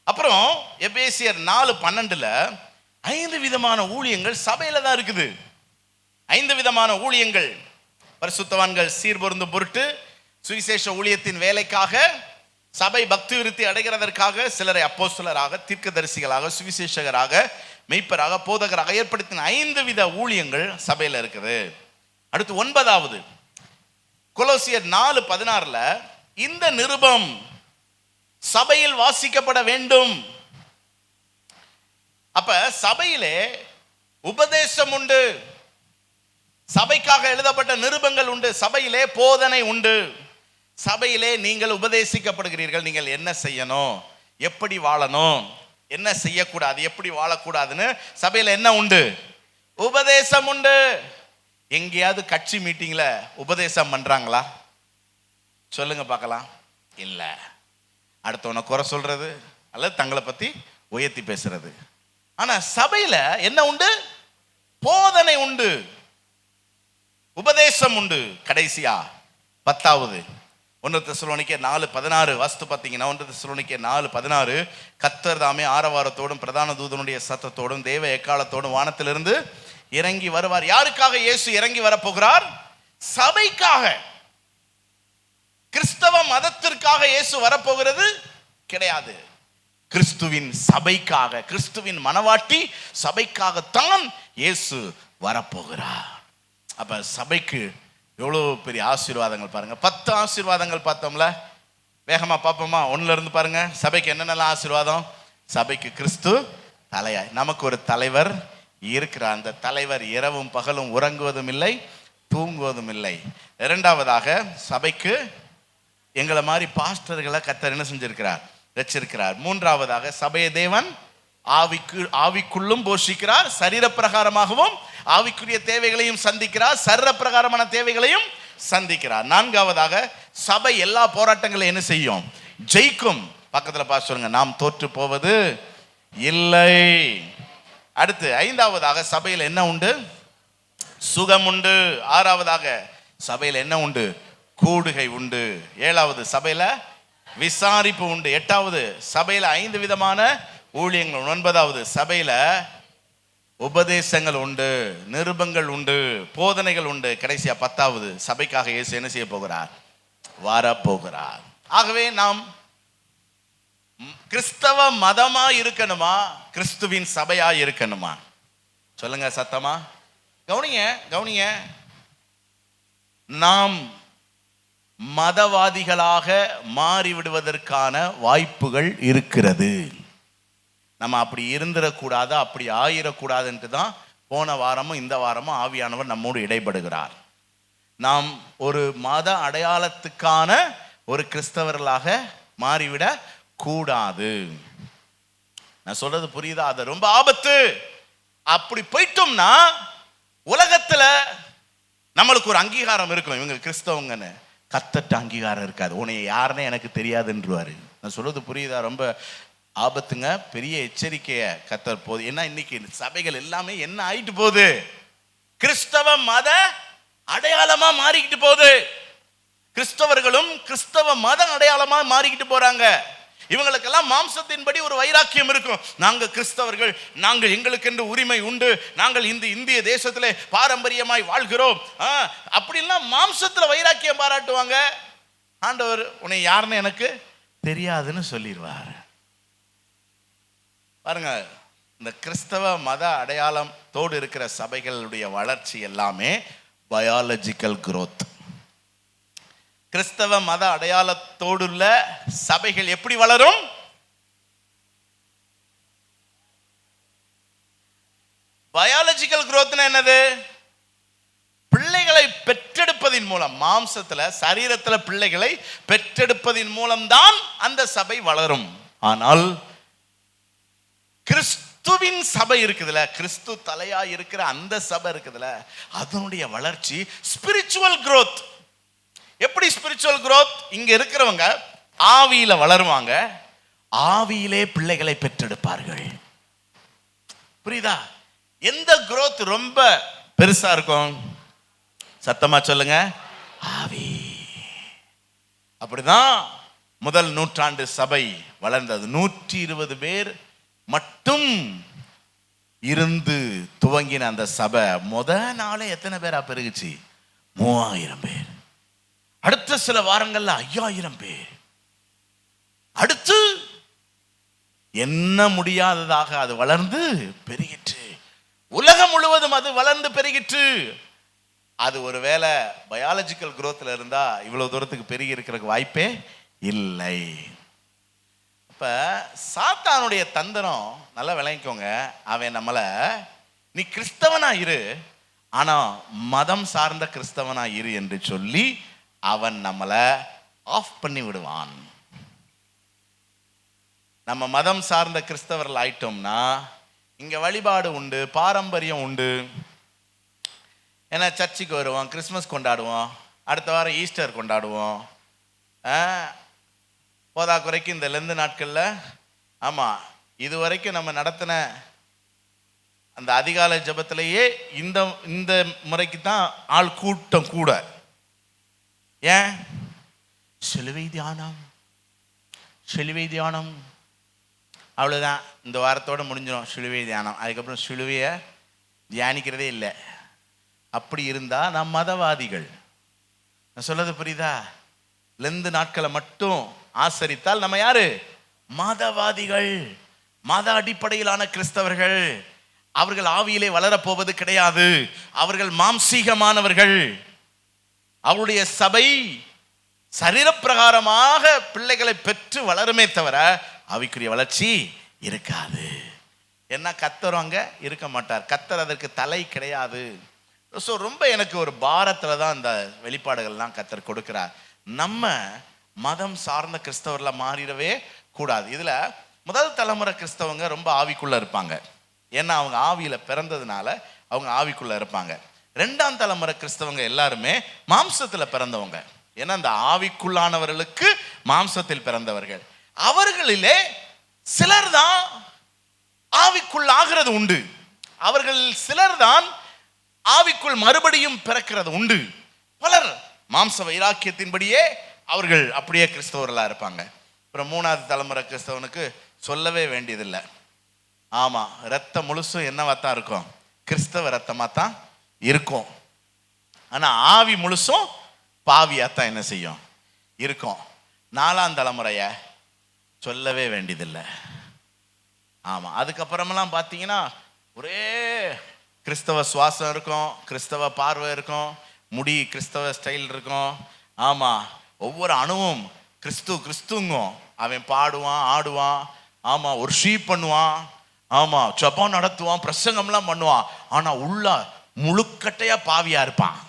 அப்புறம் எபேசியர் 4:12 5 விதமான ஊழியங்கள் சபையில தான் இருக்குது. 5 விதமான ஊழியங்கள். பரிசுத்தவான்கள் சீர்பொருந்தும் பொருட்டு, சுவிசேஷ ஊழியத்தின் வேலைக்காக, சபை பக்தி விருத்தி அடைகிறதற்காக, சிலரை அப்போஸ்தலராக, தீர்க்கதரிசிகளாக, சுவிசேஷகராக, மெய்ப்பராக, போதகராக ஏற்படுத்தின 5 வித ஊழியங்கள் சபையில இருக்குது. அடுத்து 9வது கொலோசியர் 4:16 இந்த நிருபம் சபையில் வாசிக்கப்பட வேண்டும். அப்ப சபையிலே உபதேசம் உண்டு, சபைக்காக எழுதப்பட்ட நிருபங்கள் உண்டு, சபையிலே போதனை உண்டு, சபையிலே நீங்கள் உபதேசிக்கப்படுகிறீர்கள். நீங்கள் என்ன செய்யணும், எப்படி வாழணும், என்ன செய்யக்கூடாது, எப்படி வாழக்கூடாதுன்னு சபையில என்ன உண்டு? உபதேசம் உண்டு. எங்கேயாவது கட்சி மீட்டிங்ல உபதேசம் பண்றாங்களா? சொல்லுங்க பார்க்கலாம். இல்ல. அடுத்தவனை குறை சொல்றது அல்லது தங்களை பத்தி உயர்த்தி பேசுறது. ஆனா சபையில என்ன உண்டு? போதனை உண்டு, உபதேசம் உண்டு. கடைசியா 10வது 1 தெசலோனிக்கேயர் 4:16 வாஸ்து பார்த்தீங்கன்னா, 1 தெசலோனிக்கேயர் 4:16 கர்த்தர் தாமே ஆரவாரத்தோடும் பிரதான தூதனுடைய சத்தத்தோடும் தேவ எக்காலத்தோடும் வானத்திலிருந்து இறங்கி வருவார். யாருக்காக இயேசு இறங்கி வரப்போகிறார்? சபைக்காக. கிறிஸ்தவ மதத்திற்காக இயேசு வரப்போகிறது கிடையாது. கிறிஸ்துவின் சபைக்காக, கிறிஸ்துவின் மனவாட்டி சபைக்காகத்தான் இயேசு வரப்போகிறார். அப்ப சபைக்கு எவ்வளவு பெரிய ஆசீர்வாதங்கள் பாருங்க. 10 ஆசீர்வாதங்கள் பார்த்தோம்ல, வேகமா பார்ப்போமா? 1ல இருந்து பாருங்க. சபைக்கு என்னென்னலாம் ஆசீர்வாதம்? சபைக்கு கிறிஸ்து தலையாய். நமக்கு ஒரு தலைவர் இருக்கிறார். அந்த தலைவர் இரவும் பகலும் உறங்குவதும் இல்லை, தூங்குவதும் இல்லை. 2வதாக சபைக்கு எங்களை மாதிரி பாஸ்டர்களை கர்த்தர் என்ன செஞ்சிருக்கிறார்? வச்சிருக்கிறார். 3வதாக சபையை தேவன் ஆவிக்குள்ளும் போஷிக்கிறார், சரீர பிரகாரமாகவும் ஆவிக்குரிய தேவைகளையும் சந்திக்கிறார், சரீர பிரகாரமான தேவைகளையும் சந்திக்கிறார். 4வதாக சபை எல்லா போராட்டங்களையும் என்ன செய்யும்? ஜெயிக்கும். பக்கத்துல பார்த்து சொல்லுங்க, நாம் தோற்று போவது இல்லை. அடுத்து 5வதாக சபையில் என்ன உண்டு? சுகம் உண்டு. 6வதாக சபையில் என்ன உண்டு? கூடுகை உண்டு. 7வது சபையில விசாரிப்பு உண்டு. 8வது சபையில 5 விதமான ஊழியங்கள். 9வது சபையில உபதேசங்கள் உண்டு, நிருபங்கள் உண்டு, போதனைகள் உண்டு. கடைசியா 10வது சபைக்காக இயேசு என்ன செய்ய போகிறார்? வரப்போகிறார். ஆகவே நாம் கிறிஸ்தவ மதமா இருக்கணுமா, கிறிஸ்துவின் சபையா இருக்கணுமா? சொல்லுங்க சத்தமா. கவனிங்க கவனிங்க. நாம் மதவாதிகளாக மாறிவிடுவதற்கான வாய்ப்புகள் இருக்கிறது. நம்ம அப்படி இருந்துடக்கூடாது, அப்படி ஆயிடக்கூடாதுன்ட்டு தான் போன வாரமும் இந்த வாரமும் ஆவியானவர் நம்மோடு இடைப்படுகிறார். நாம் ஒரு மத அடையாளத்துக்கான ஒரு கிறிஸ்தவர்களாக மாறிவிட கூடாது. நான் சொல்றது புரியுதா? அது ரொம்ப ஆபத்து. அப்படி போயிட்டோம்னா உலகத்துல நம்மளுக்கு ஒரு அங்கீகாரம் இருக்கும், இவங்க கிறிஸ்தவங்கன்னு. கர்த்தர்ட்ட அங்கீகாரம் இருக்காது. உன்னை யாருன்னு எனக்கு தெரியாதுன்றுவாரு. நான் சொல்றது புரியுதா? ரொம்ப ஆபத்துங்க. பெரிய எச்சரிக்கைய கர்த்தர் போகுது. ஏன்னா இன்னைக்கு சபைகள் எல்லாமே என்ன ஆயிட்டு போகுது? கிறிஸ்தவ மத அடையாளமா மாறிக்கிட்டு போகுது. கிறிஸ்தவர்களும் கிறிஸ்தவ மத அடையாளமா மாறிக்கிட்டு போறாங்க. இவங்களுக்கெல்லாம் மாம்சத்தின்படி ஒரு வைராக்கியம் இருக்கும். நாங்கள் கிறிஸ்தவர்கள், நாங்கள் எங்களுக்கென்று உரிமை உண்டு, நாங்கள் இந்த இந்திய தேசத்திலே பாரம்பரியமாய் வாழ்கிறோம், அப்படின்னா மாம்சத்துல வைராக்கியம் பாராட்டுவாங்க. ஆண்டவர் உன்னை யாருன்னு எனக்கு தெரியாதுன்னு சொல்லிடுவார். பாருங்க, இந்த கிறிஸ்தவ மத அடையாளத்தோடு இருக்கிற சபைகளுடைய வளர்ச்சி எல்லாமே பயாலஜிக்கல் growth. கிறிஸ்தவ மத அடையாளத்தோடுள்ள சபைகள் எப்படி வளரும்? பயாலஜிக்கல் growthனா என்னது? பிள்ளைகளை பெற்றெடுப்பதின் மூலம், மாம்சத்துல சரீரத்துல பிள்ளைகளை பெற்றெடுப்பதின் மூலம்தான் அந்த சபை வளரும். ஆனால் கிறிஸ்துவின் சபை இருக்குதுல, கிறிஸ்து தலையா இருக்கிற அந்த சபை இருக்குதுல, அதனுடைய வளர்ச்சி ஸ்பிரிச்சுவல் growth. எப்படி ஸ்பிரிச்சுவல் growth? இங்க இருக்கிறவங்க ஆவியில வளருவாங்க, ஆவியிலே பிள்ளைகளை பெற்றெடுப்பார்கள். புரியுதா? எந்த growth ரொம்ப பெருசா இருக்கும்? சத்தமா சொல்லுங்க, ஆவி. அப்படிதான் முதல் நூற்றாண்டு சபை வளர்ந்தது. 120 பேர் மட்டும் இருந்து துவங்கின அந்த சபை நாளே எத்தனை பேரா பெருகுச்சு? 3000 பேர். அடுத்த சில வாரங்கள்ல 5000 பேர். அடுத்து என்ன முடியாததாக அது வளர்ந்து பெருகிற்று. உலகம் முழுவதும் அது வளர்ந்து பெருகிற்று. அது ஒருவேளை பயாலஜிக்கல் குரோத்ல இருந்தா இவ்வளவு தூரத்துக்கு பெருகி இருக்கிறதுக்கு வாய்ப்பே இல்லை. இப்ப சாத்தானுடைய தந்திரம் நல்லா விளங்கிக்கோங்க. அவன் நம்மள, நீ கிறிஸ்தவனா இரு, ஆனா மதம் சார்ந்த கிறிஸ்தவனா இரு என்று சொல்லி அவன் நம்மள ஆஃப் பண்ணி விடுவான். நம்ம மதம் சார்ந்த கிறிஸ்தவர்கள் ஆயிட்டோம்னா இங்க வழிபாடு உண்டு, பாரம்பரியம் உண்டு. ஏன்னா சர்ச்சுக்கு வருவோம், கிறிஸ்மஸ் கொண்டாடுவோம், அடுத்த வாரம் ஈஸ்டர் கொண்டாடுவோம். போதா குறைக்கு இந்த லெந்து நாட்களில், ஆமாம், இது வரைக்கும் நம்ம நடத்தின அந்த அதிகாலை ஜபத்திலேயே இந்த இந்த முறைக்கு தான் ஆள் கூட்டம் கூட. ஏன்? சிலுவை தியானம், சிலுவை தியானம், அவ்வளோதான். இந்த வாரத்தோடு முடிஞ்சிடும் சிலுவை தியானம். அதுக்கப்புறம் சிலுவையை தியானிக்கிறதே இல்லை. அப்படி இருந்தா நாம் மதவாதிகள். நான் சொல்றது புரியுதா? லெந்து நாட்களை மட்டும் ஆசரித்தால் நம்ம யாரு? மதவாதிகள், மத அடிப்படையிலான கிறிஸ்தவர்கள். அவர்கள் ஆவியிலே வளரப்போவது கிடையாது. அவர்கள் மாம்சீகமானவர்கள். அவருடைய சபை சரீரப்பிரகாரமாக பிள்ளைகளை பெற்று வளருமே தவிர ஆவிக்குரிய வளர்ச்சி இருக்காது. என்ன, கர்த்தர் அங்க இருக்க மாட்டார். கர்த்தர் அதற்கு தலை கிடையாது. ஸோ ரொம்ப எனக்கு ஒரு பாரத்தில் தான் இந்த வெளிப்பாடுகள்லாம் கர்த்தர் கொடுக்கிறார். நம்ம மதம் சார்ந்த கிறிஸ்தவர்லாம் மாறிடவே கூடாது. இதில் முதல் தலைமுறை கிறிஸ்தவங்க ரொம்ப ஆவிக்குள்ளே இருப்பாங்க. ஏன்னா அவங்க ஆவியில் பிறந்ததுனால அவங்க ஆவிக்குள்ளே இருப்பாங்க. 2ஆம் தலைமுறை கிறிஸ்தவங்க எல்லாருமே மாம்சத்தில் பிறந்தவங்க. ஏன்னா அந்த ஆவிக்குள்ளானவர்களுக்கு மாம்சத்தில் பிறந்தவர்கள். அவர்களிலே சிலர் தான் ஆவிக்குள் ஆகிறது உண்டு. அவர்கள் சிலர் தான் ஆவிக்குள் மறுபடியும் பிறக்கிறது உண்டு. பலர் மாம்ச வைராக்கியத்தின்படியே அவர்கள் அப்படியே கிறிஸ்தவர்களாக இருப்பாங்க. அப்புறம் 3வது தலைமுறை கிறிஸ்தவனுக்கு சொல்லவே வேண்டியதில்லை. ஆமாம், ரத்தம் முழுசும் என்னவாத்தான் இருக்கும்? கிறிஸ்தவ ரத்தமாக தான் இருக்கும். ஆனால் ஆவி முழுசும் பாவியாத்தான் என்ன செய்யும்? இருக்கும். 4ஆம் தலைமுறைய சொல்லவே வேண்டியதில்லை. ஆமாம், அதுக்கப்புறமெல்லாம் பார்த்தீங்கன்னா ஒரே கிறிஸ்தவ சுவாசம் இருக்கும், கிறிஸ்தவ பார்வை இருக்கும், முடி கிறிஸ்தவ ஸ்டைல் இருக்கும். ஆமாம், ஒவ்வொரு அணுவும் கிறிஸ்துங்கும். அவன் பாடுவான், ஆடுவான், ஆமாம், ஒரு ஷீப் பண்ணுவான், ஆமாம், ஜெபம் நடத்துவான், பிரசங்கம்லாம் பண்ணுவான். ஆனால் உள்ள முழுக்கட்டையாக பாவியாக இருப்பான்.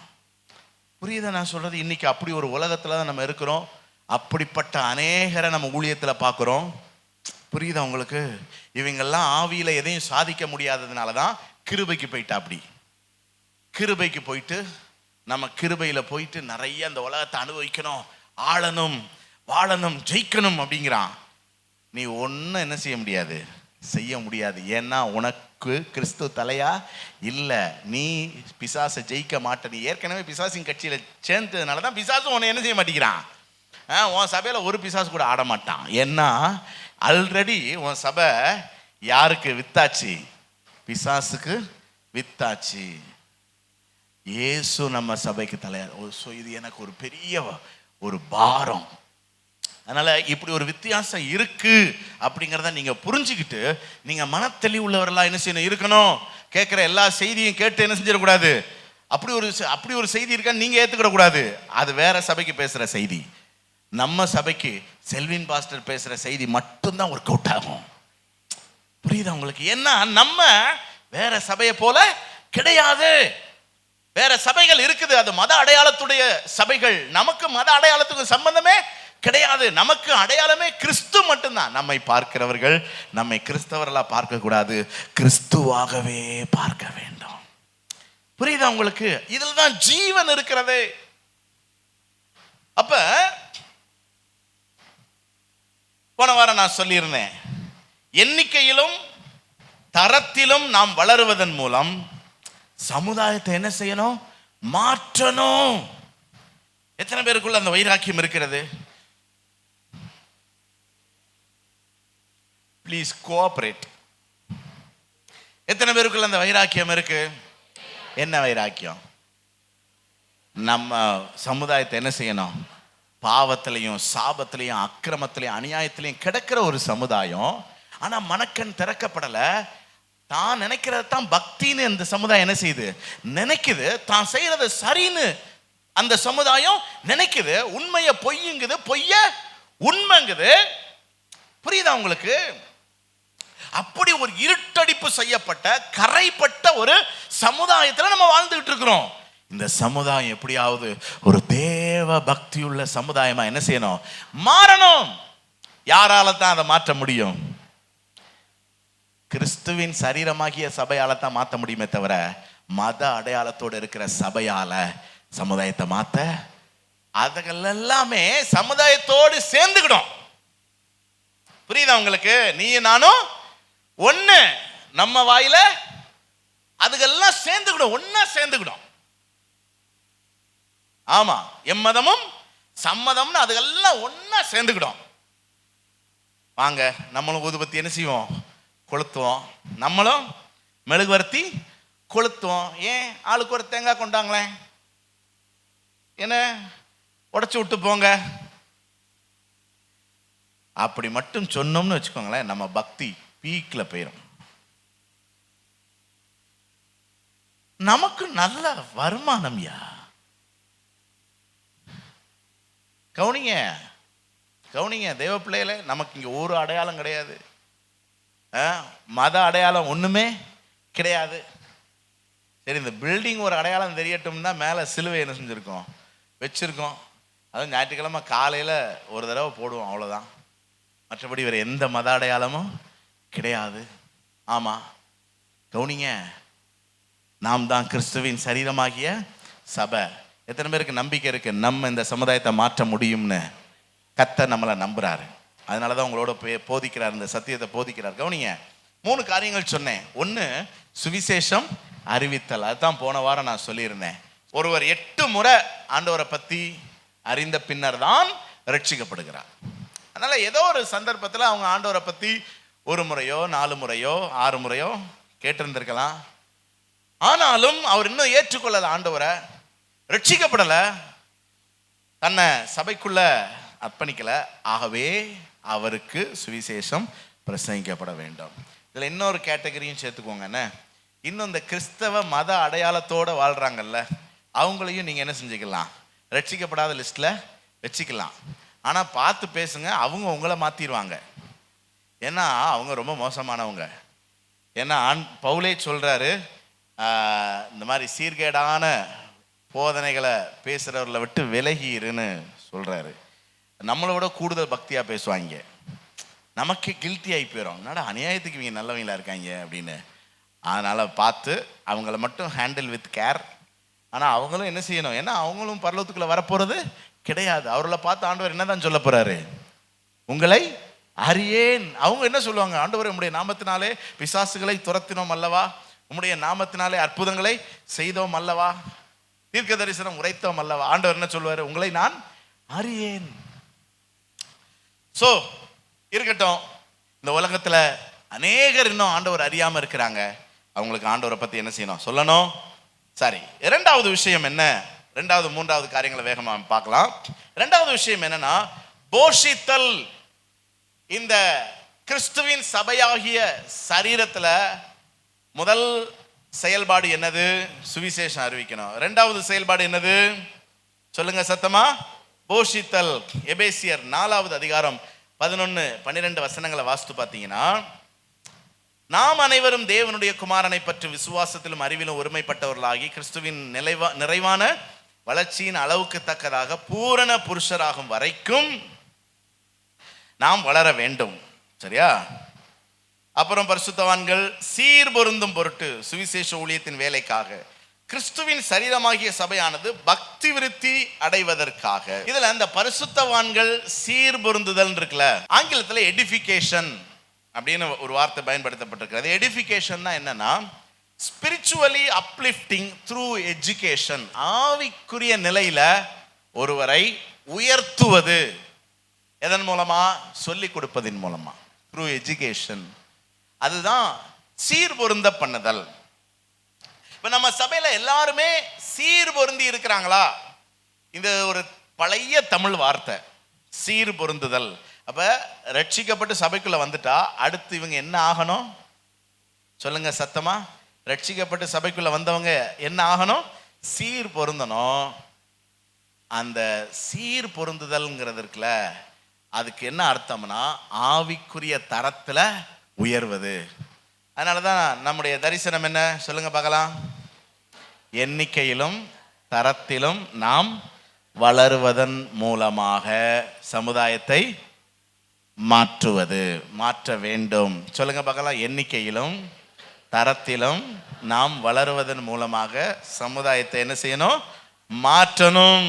புரியுதா நான் சொல்கிறது? இன்னைக்கு அப்படி ஒரு உலகத்தில் தான் நம்ம இருக்கிறோம். அப்படிப்பட்ட அநேகரை நம்ம ஊழியத்தில் பார்க்குறோம். புரியுதா உங்களுக்கு? இவங்கெல்லாம் ஆவியில் எதையும் சாதிக்க முடியாததுனால தான் கிருபைக்கு போயிட்டா. அப்படி கிருபைக்கு போயிட்டு நம்ம கிருபையில் போயிட்டு நிறைய அந்த உலகத்தை அனுபவிக்கணும், ஆளணும், வாழணும், ஜெயிக்கணும் அப்படிங்கிறான். நீ ஒன்றும் என்ன செய்ய முடியாது, செய்ய முடியாது. ஏன்னா உனக்கு கிறிஸ்து தலையா இல்லை. நீ பிசாசை ஜெயிக்க மாட்ட. நீ ஏற்கனவே பிசாசின் கட்சியில் சேர்ந்ததுனால தான் பிசாசும் உன்னை என்ன செய்ய மாட்டேங்கிறான். உன் சபையில் ஒரு பிசாசு கூட ஆட மாட்டான். ஏன்னா ஆல்ரெடி உன் சபை யாருக்கு வித்தாச்சு? பிசாசுக்கு வித்தாச்சு. இயேசு நம்ம சபைக்கு தலையார். ஸோ இது எனக்கு ஒரு பெரிய ஒரு பாரம். அதனால இப்படி ஒரு வித்தியாசம் இருக்கு அப்படிங்கிறத நீங்க புரிஞ்சுக்கிட்டு நீங்க மனத்தெளி உள்ளவர்களா என்ன செய்யணும்? இருக்கணும். கேட்குற எல்லா செய்தியும் கேட்டு என்ன செஞ்சிடக்கூடாது. அப்படி ஒரு செய்தி இருக்கான்னு நீங்க ஏத்துக்கிட கூடாது. அது வேற சபைக்கு பேசுற செய்தி. நம்ம சபைக்கு செல்வின் பாஸ்டர் பேசுற செய்தி மட்டும்தான் ஒர்க் அவுட் ஆகும். புரியுதா உங்களுக்கு? ஏன்னா நம்ம வேற சபையை போல கிடையாது. வேற சபைகள் இருக்குது, அது மத அடையாளத்துடைய சபைகள். நமக்கு மத அடையாளத்துக்கு சம்பந்தமே கிடையாது. நமக்கு அடையாளமே கிறிஸ்து மட்டும்தான். நம்மை பார்க்கிறவர்கள் நம்மை கிறிஸ்தவர்களா பார்க்க கூடாது, கிறிஸ்துவாகவே பார்க்க வேண்டும். புரியுதா உங்களுக்கு? இதுல தான் ஜீவன் இருக்கிறது. அப்ப போன வாரம் நான் சொல்லியிருந்தேன், எண்ணிக்கையிலும் தரத்திலும் நாம் வளருவதன் மூலம் சமுதாயத்தை என்ன செய்யணும்? மாற்றணும். எத்தனை பேருக்குள்ள அந்த வைராக்கியம் இருக்கிறது? Please cooperate. எத்தனை பேருக்குள்ள அந்த வைராக்கியம் இருக்கு? என்ன வைராக்கியம்? நம்ம சமுதாயத்தை என்ன செய்யணும்? பாவத்திலையும் சாபத்திலையும் அக்கிரமத்திலையும் அநியாயத்திலையும் கிடக்கிற ஒரு சமுதாயம். ஆனா மனக்கண் திறக்கப்படலை. தான் நினைக்கிறதான் பக்தின்னு அந்த சமுதாயம் என்ன செய்யுது? நினைக்குது. தான் செய்யறது சரின்னு அந்த சமுதாயம் நினைக்குது. உண்மைய பொய்யுங்குது, பொய்ய உண்மைங்குது. புரியுதா உங்களுக்கு? அப்படி ஒரு இருட்டடிப்பு செய்யப்பட்ட கரைப்பட்ட ஒரு சமுதாயத்தில் நம்ம வாழ்ந்துகிட்டு இருக்கிறோம். இந்த சமுதாயம் எப்படியாவது ஒரு தேவ பக்தியுள்ள சமுதாயமா என்ன செய்யணும்? மாறணும். யாரால தான் அதை மாற்ற முடியும்? கிறிஸ்துவின் சரீரமாகிய சபையால தான் மாற்ற முடியுமே தவிர மத அடையாளத்தோடு இருக்கிற சபையால சமுதாயத்தை மாற்ற அதுகள் எல்லாமே சமுதாயத்தோடு சேர்ந்துக்கிடும். புரியுதா உங்களுக்கு? நீ நானும் ஒண்ணு. நம்ம வாயில அதுகெல்லாம் சேர்ந்துக்கிடும், ஒன்னா சேர்ந்துக்கிடும். ஆமா, எம்மதமும் சம்மதம்னு அதுகெல்லாம் ஒன்னா சேர்ந்துக்கிடும். வாங்க, நம்மளும் ஊதுபத்தி என்ன செய்வோம்? கொளுத்துவோம். நம்மளும் மெழுகுவர்த்தி கொளுத்துவோம். ஏன்? ஆளுக்கு ஒரு தேங்காய் கொண்டாங்களேன், என்ன உடைச்சு விட்டு போங்க. அப்படி மட்டும் சொன்னோம்னு வச்சுக்கோங்களேன், நம்ம பக்தி பீக்ல போயிடும். நமக்கு நல்ல வருமானம். கவுனிங்க கவுனிங்க தேவ பிள்ளையில, நமக்கு இங்க ஒரு அடையாளம் கிடையாது. மத அடையாளம் ஒண்ணுமே கிடையாது. சரி, இந்த பில்டிங் ஒரு அடையாளம் தெரியட்டும்னா மேலே சிலுவை என்ன செஞ்சுருக்கோம்? வச்சிருக்கோம். அதுவும் ஞாயிற்றுக்கிழமை காலையில் ஒரு தடவை போடுவோம், அவ்வளோதான். மற்றபடி வேறு எந்த மத அடையாளமும் கிடையாது. ஆமாம், கவுனிங்க, நாம் தான் கிறிஸ்துவின் சரீரமாகிய சபை. எத்தனை பேருக்கு நம்பிக்கை இருக்கு நம்ம இந்த சமுதாயத்தை மாற்ற முடியும்னு? கர்த்தர் நம்மளை நம்புறாரு. அதனால தான் உங்களோட போதிக்கிறார், இந்த சத்தியத்தை போதிக்கிறார். கவனிங்க, 3 காரியங்கள் சொன்னேன். ஒன்று, சுவிசேஷம் அறிவித்தல். அதுதான் போன வாரம் நான் சொல்லியிருந்தேன். ஒருவர் 8 முறை ஆண்டவரை பற்றி அறிந்த பின்னர் தான் ரட்சிக்கப்படுகிறார். அதனால ஏதோ ஒரு சந்தர்ப்பத்தில் அவங்க ஆண்டவரை பற்றி 1 முறையோ 4 முறையோ 6 முறையோ கேட்டிருந்திருக்கலாம். ஆனாலும் அவர் இன்னும் ஏற்றுக்கொள்ளல, ஆண்டவரை ரட்சிக்கப்படலை, தன்னை சபைக்குள்ள அர்ப்பணிக்கல. ஆகவே அவருக்கு சுவிசேஷம் பிரசங்கிக்கப்பட வேண்டும். இதில் இன்னொரு கேட்டகரியும் சேர்த்துக்கோங்க. இன்னும் இந்த கிறிஸ்தவ மத அடையாளத்தோடு வாழ்கிறாங்கல்ல, அவங்களையும் நீங்கள் என்ன செஞ்சுக்கலாம்? ரட்சிக்கப்படாத லிஸ்ட்டில் வச்சுக்கலாம். ஆனால் பார்த்து பேசுங்க, அவங்க உங்களை மாற்றிடுவாங்க. ஏன்னா அவங்க ரொம்ப மோசமானவங்க. ஏன்னா பவுலே சொல்கிறாரு, இந்த மாதிரி சீர்கேடான போதனைகளை பேசுகிறவர்களை விட்டு விலகிருன்னு சொல்கிறாரு. நம்மளை விட கூடுதல் பக்தியாக பேசுவாங்க. நமக்கு கில்ட்டி ஆகி போயிடும், என்னடா அநியாயத்துக்கு இவங்க நல்லவங்களா இருக்காங்க அப்படின்னு. அதனால் பார்த்து அவங்கள மட்டும் ஹேண்டில் வித் கேர். ஆனால் அவங்களும் என்ன செய்யணும்? ஏன்னா அவங்களும் பரலோகத்துக்குள்ளே வரப்போகிறது கிடையாது. அவர்களை பார்த்து ஆண்டவர் என்ன தான் சொல்ல போகிறாரு? உங்களை அறியேன். அவங்க என்ன சொல்லுவாங்க? ஆண்டவர் உம்முடைய நாமத்தினாலே பிசாசுகளை துரத்தினோம் அல்லவா, உம்முடைய நாமத்தினாலே அற்புதங்களை செய்தோம் அல்லவா, தீர்க்க தரிசனம் உரைத்தோம் அல்லவா. ஆண்டவர் என்ன சொல்லுவார்? உங்களை நான் அறியேன். ஸோ இருக்கட்டும், இந்த உலகத்தில் அநேகர் இன்னும் ஆண்டவர் அறியாமல் இருக்கிறாங்க. அவங்களுக்கு ஆண்டவரை பற்றி என்ன செய்யணும்? சொல்லணும். சரி, 2வது விஷயம் என்ன? 2வது 3வது காரியங்களை வேகமாக பார்க்கலாம். 2வது விஷயம் என்னன்னா, போஷித்தல். இந்த கிறிஸ்துவின் சபையாகிய சரீரத்தில் முதல் செயல்பாடு என்னது? சுவிசேஷம் அறிவிக்கணும். 2வது செயல்பாடு என்னது? சொல்லுங்க சத்தமா. போஷித்தல். எபேசியர் 4வது அதிகாரம் 11-12 வசனங்களை வாசித்து பார்த்தீங்கன்னா, நாம் அனைவரும் தேவனுடைய குமாரனை பற்றி விசுவாசத்திலும் அறிவிலும் ஒருமைப்பட்டவர்களாகி கிறிஸ்துவின் நிறைவான வளர்ச்சியின் அளவுக்கு தக்கதாக பூரண புருஷராகும் வரைக்கும் நாம் வளர வேண்டும். சரியா? அப்புறம் பரிசுத்தவான்கள் சீர் பொருந்தும் பொருட்டு சுவிசேஷ ஊழியத்தின் வேலைக்காக கிறிஸ்துவின் சரீரமாகிய சபையானது பக்தி விருத்தி அடைவதற்காக. இதுல அந்த பரிசுத்தவான்கள் சீர் பொருந்துதல் இருக்குல்ல, ஆங்கிலத்தில் எடிஃபிகேஷன் அப்படின்னு ஒரு வார்த்தை பயன்படுத்தப்பட்டிருக்கிறது. எடிஃபிகேஷன் என்னன்னா, ஸ்பிரிச்சுவலி அப்லிஃப்டிங் த்ரூ எஜுகேஷன். ஆவிக்குரிய நிலையில ஒருவரை உயர்த்துவது எதன் மூலமா? சொல்லிக் கொடுப்பதின் மூலமா, த்ரூ எஜுகேஷன். அதுதான் சீர்பொருந்த பண்ணுதல். இப்ப நம்ம சபையில எல்லாருமே சீர்பொருந்தி இருக்கிறாங்களா? இது ஒரு பழைய தமிழ் வார்த்தை, சீர்பொருந்துதல். அப்ப ரட்சிக்கப்பட்டு சபைக்குள்ள வந்துட்டா அடுத்து இவங்க என்ன ஆகணும்? சொல்லுங்க சத்தமா. ரட்சிக்கப்பட்டு சபைக்குள்ள வந்தவங்க என்ன ஆகணும்? சீர் பொருந்தணும். அந்த சீர் பொருந்துதல்ங்கிறது இருக்குல்ல, அதுக்கு என்ன அர்த்தம்னா ஆவிக்குரிய தரத்துல உயர்வது. அதனாலதான் நம்முடைய தரிசனம் என்ன? சொல்லுங்க பார்க்கலாம். எண்ணிக்கையிலும் தரத்திலும் நாம் வளருவதன் மூலமாக சமுதாயத்தை மாற்ற வேண்டும். சொல்லுங்க பார்க்கலாம். எண்ணிக்கையிலும் தரத்திலும் நாம் வளருவதன் மூலமாக சமுதாயத்தை என்ன செய்யணும்? மாற்றணும்.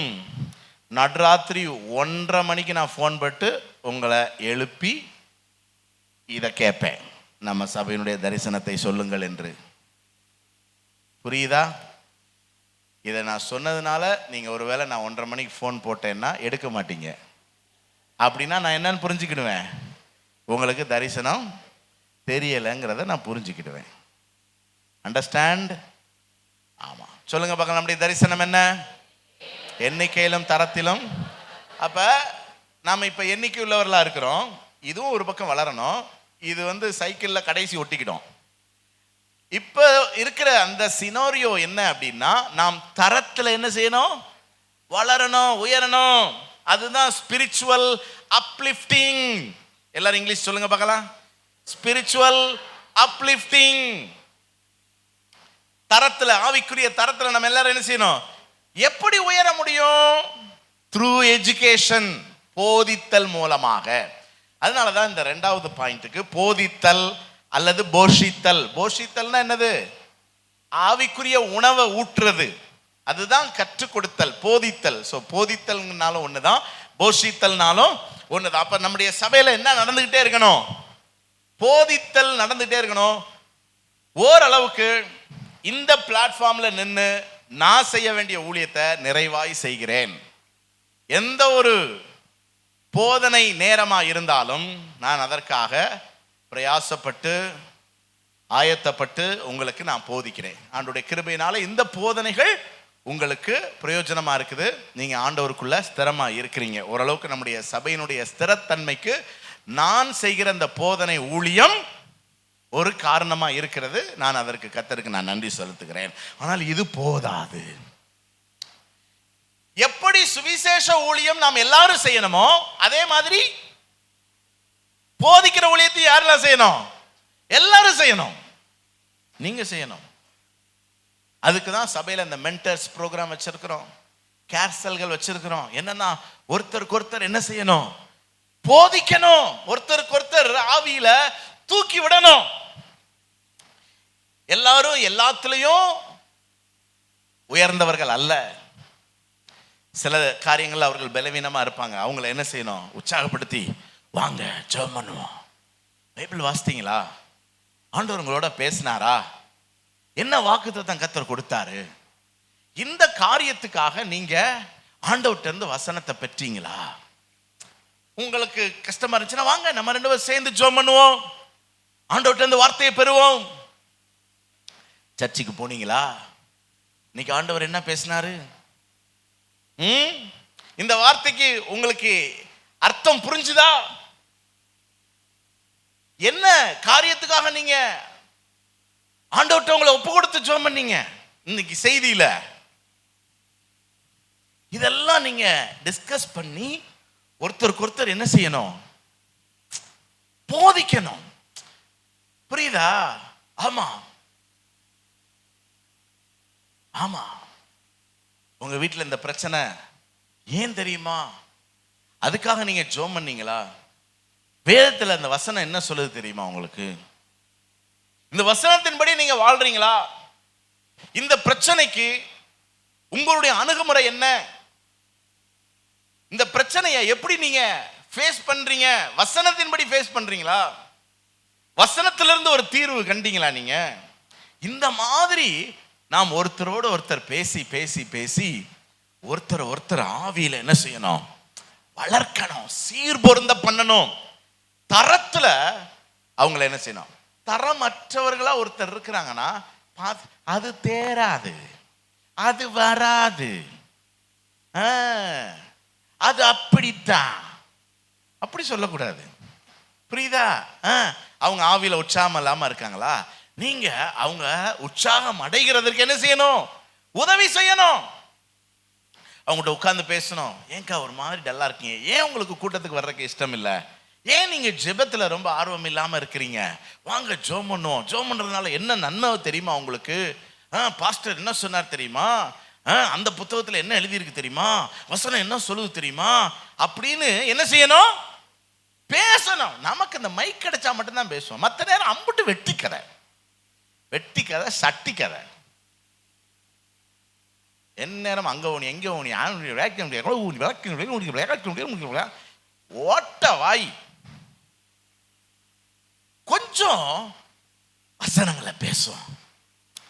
நடுராத்திரி 1:30 மணிக்கு நான் ஃபோன் போட்டு உங்களை எழுப்பி இதை கேட்பேன், நம்ம சபையினுடைய தரிசனத்தை சொல்லுங்கள் என்று. புரியுதா? இதை நான் சொன்னதுனால நீங்கள் ஒருவேளை நான் 1:30 மணிக்கு ஃபோன் போட்டேன்னா எடுக்க மாட்டீங்க. அப்படின்னா நான் என்னன்னு புரிஞ்சுக்கிடுவேன்? உங்களுக்கு தரிசனம் தெரியலைங்கிறத நான் புரிஞ்சுக்கிடுவேன். அண்டர்ஸ்டாண்ட்? ஆமாம். சொல்லுங்க பார்க்கலாம். நம்முடைய தரிசனம் என்ன? எண்ணிக்கையிலும் தரத்திலும். அப்போ நாம் இப்போ எண்ணிக்கை உள்ளவர்களாக இருக்கிறோம். இதுவும் ஒரு பக்கம் வளரணும். இது சைக்கிளில் கடைசி ஒட்டிக்கிட்டோம். இப்போ இருக்கிற அந்த சினாரியோ என்ன அப்படின்னா, நாம் தரத்தில் என்ன செய்யணும்? வளரணும், உயரணும். அதுதான் ஸ்பிரிச்சுவல் அப்லிஃப்டிங். எல்லாரும் இங்கிலீஷ் சொல்லுங்க பார்க்கலாம். Spiritual uplifting. தரத்தில், ஆவிக்குரிய தரத்தில் நம்ம எல்லாரும் என்ன செய்யணும்? எப்படி உயர முடியும்? த்ரூ எஜுகேஷன், போதித்தல் மூலமாக. அதனாலதான் இந்த 2வது பாயிண்ட்டுக்கு போதித்தல் அல்லது போஷித்தல். போஷித்தல்னா என்னது? ஆவிக்குரிய உணவை ஊற்றுறது. அதுதான் கற்றுக் கொடுத்தல், போதித்தல். ஸோ போதித்தல்னாலும் ஒண்ணுதான், போஷித்தல்னாலும் ஒண்ணுதான். அப்ப நம்முடைய சபையில என்ன நடந்துகிட்டே இருக்கணும்? போதித்தல் நடந்துகிட்டே இருக்கணும். ஓரளவுக்கு இந்த பிளாட்ஃபார்ம்ல நின்று நான் செய்ய வேண்டிய ஊழியத்தை நிறைவாய் செய்கிறேன். எந்த ஒரு போதனை நேரமா இருந்தாலும் நான் அதற்காக பிரயாசப்பட்டு ஆயத்தப்பட்டு உங்களுக்கு நான் போதிக்கிறேன். ஆண்டவருடைய கிருபையினால இந்த போதனைகள் உங்களுக்கு பிரயோஜனமா இருக்குது. நீங்க ஆண்டவருக்குள்ள ஸ்திரமா இருக்கிறீங்க. ஓரளவுக்கு நம்முடைய சபையினுடைய ஸ்திரத்தன்மைக்கு நான் செய்கிற இந்த போதனை ஊழியம் ஒரு காரணமா இருக்கிறது. நான் அதற்கு கர்த்தருக்கு நான் நன்றி செலுத்துகிறேன். ஆனால் இது போதாது. எப்படி சுவிசேஷ ஊழியம் நாம் எல்லாரும் செய்யணுமோ அதே மாதிரி போதிக்கிற ஊழியத்தை யாரெல்லாம் செய்யணும்? எல்லாரும் செய்யணும். நீங்க செய்யணும். அதுக்கு தான் சபையில இந்த மென்டர்ஸ் ப்ரோக்ராம் வச்சிருக்கிறோம், கேர்சல்கள் வச்சிருக்கிறோம். என்னன்னா ஒருத்தருக்கு ஒருத்தர் என்ன செய்யணும்? போதிக்கணும். ஒருத்தருக்கு ஒருத்தர் ஆவியில தூக்கி விடணும். எல்லாரும் எல்லாத்துலயும் உயர்ந்தவர்கள் அல்ல. சில காரியங்கள் அவர்கள் பலவீனமா இருப்பாங்க. அவங்கள என்ன செய்யணும்? உற்சாகப்படுத்தி வாங்க ஜெபம் பண்ணுவோம். பைபிள் வாசித்தீங்களா? ஆண்டவர் உங்களோட பேசினாரா? என்ன வாக்குத்தத்தம் கர்த்தர் கொடுத்தாரு? இந்த காரியத்துக்காக நீங்க ஆண்டவர்ட்ட இருந்து வசனத்தை பெற்றீங்களா? உங்களுக்கு கஷ்டமா இருந்துச்சுன்னா வாங்க நம்ம 2 பேரும் சேர்ந்து ஜெபம் பண்ணுவோம், ஆண்டவர்ட்ட இருந்து வார்த்தையை பெறுவோம். சர்ச்சுக்கு போனீங்களா? இன்னைக்கு ஆண்டவர் என்ன பேசினாரு? இந்த வார்த்தைக்கு உங்களுக்கு அர்த்தம் புரிஞ்சுதா? என்ன காரியத்துக்காக நீங்க ஆண்டவர்ட்ட உங்களை ஒப்பு கொடுத்து ஜெபம் பண்ணீங்க இன்னைக்கு செய்தியில? இதெல்லாம் நீங்க டிஸ்கஸ் பண்ணி ஒருத்தருக்கு ஒருத்தர் என்ன செய்யணும்? போதிக்கணும். புரியுதா? ஆமா ஆமா. உங்க வீட்டில் இந்த பிரச்சனை ஏன் தெரியுமா? அதுக்காக நீங்க ஜெபம் பண்ணீங்களா? வேதத்தில் அந்த வசனம் என்ன சொல்லுது தெரியுமா உங்களுக்கு? இந்த வசனத்தின்படி நீங்க வாழ்றீங்களா? இந்த பிரச்சனைக்கு உங்களுடைய அணுகுமுறை என்ன? இந்த பிரச்சனையை எப்படி நீங்க ஃபேஸ் பண்றீங்க? வசனத்தின்படி ஃபேஸ் பண்றீங்களா? வசனத்திலிருந்து ஒரு தீர்வு கண்டீங்களா? நீங்க இந்த மாதிரி நாம் ஒருத்தரோடு ஒருத்தர் பேசி பேசி பேசி ஒருத்தர் ஆவியில என்ன செய்யணும்? வளர்க்கணும், சீர்பொருந்த பண்ணணும். தரத்துல அவங்கள என்ன செய்யணும்? தரமற்றவர்களா ஒருத்தர் இருக்கிறாங்கன்னா அது தேராது, அது வராது, அது அப்படித்தான், அப்படி சொல்லக்கூடாது. புரியுதா? அவங்க ஆவியில உற்சாகம் இல்லாம இருக்காங்களா? நீங்க அவங்க உற்சாகம் அடைகிறதுக்கு என்ன செய்யணும்? உதவி செய்யணும். அவங்கள்ட்ட உட்கார்ந்து பேசணும். ஏன்க்கா ஒரு மாதிரி டல்லா இருக்கீங்க? ஏன் உங்களுக்கு கூட்டத்துக்கு வர்றதுக்கு இஷ்டம் இல்லை? ஏன் நீங்க ஜெபத்துல ரொம்ப ஆர்வம் இல்லாம இருக்கிறீங்க? வாங்க ஜெபம் பண்ணுவோம். ஜெபம் பண்றதுனால என்ன நன்மை தெரியுமா உங்களுக்கு? பாஸ்டர் என்ன சொன்னார் தெரியுமா? அந்த புத்தகத்துல என்ன எழுதியிருக்கு தெரியுமா? வசனம் என்ன சொல்லுது தெரியுமா? அப்படின்னு என்ன செய்யணும்? பேசணும். நமக்கு இந்த மைக் கிடைச்சா மட்டும்தான் பேசுவோம். மற்ற நேரம் அம்புட்டு வெட்டி கதை சட்டி கதை. என்ன நேரம் அங்க ஓனி எங்க ஓனி ஓட்ட வாய். கொஞ்சம் வசனங்களை பேசுவோம்,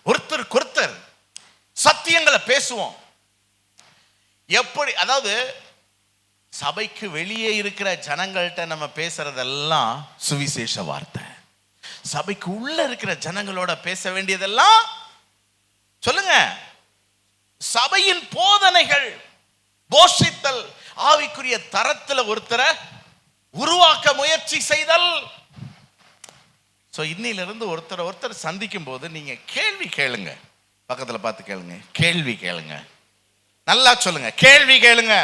ஒருத்தருக்கு ஒருத்தர் சத்தியங்களை பேசுவோம். எப்படி? அதாவது சபைக்கு வெளியே இருக்கிற ஜனங்கள்கிட்ட நம்ம பேசுறதெல்லாம் சுவிசேஷ வார்த்தை. சபைக்கு உள்ள இருக்கிற ஜனங்களோட பேச வேண்டியதெல்லாம் சொல்லுங்க சபையின் போதனைகள், போஷித்தல், ஆவிக்குரிய தரத்துல ஒருத்தரை உருவாக்க முயற்சி செய்தல். இன்னிலிருந்து ஒருத்தர் சந்திக்கும் போது நீங்க கேள்வி கேளுங்க. பக்கத்துல பார்த்து கேளுங்க, கேள்வி கேளுங்க. நல்லா சொல்லுங்க, கேள்வி கேளுங்க,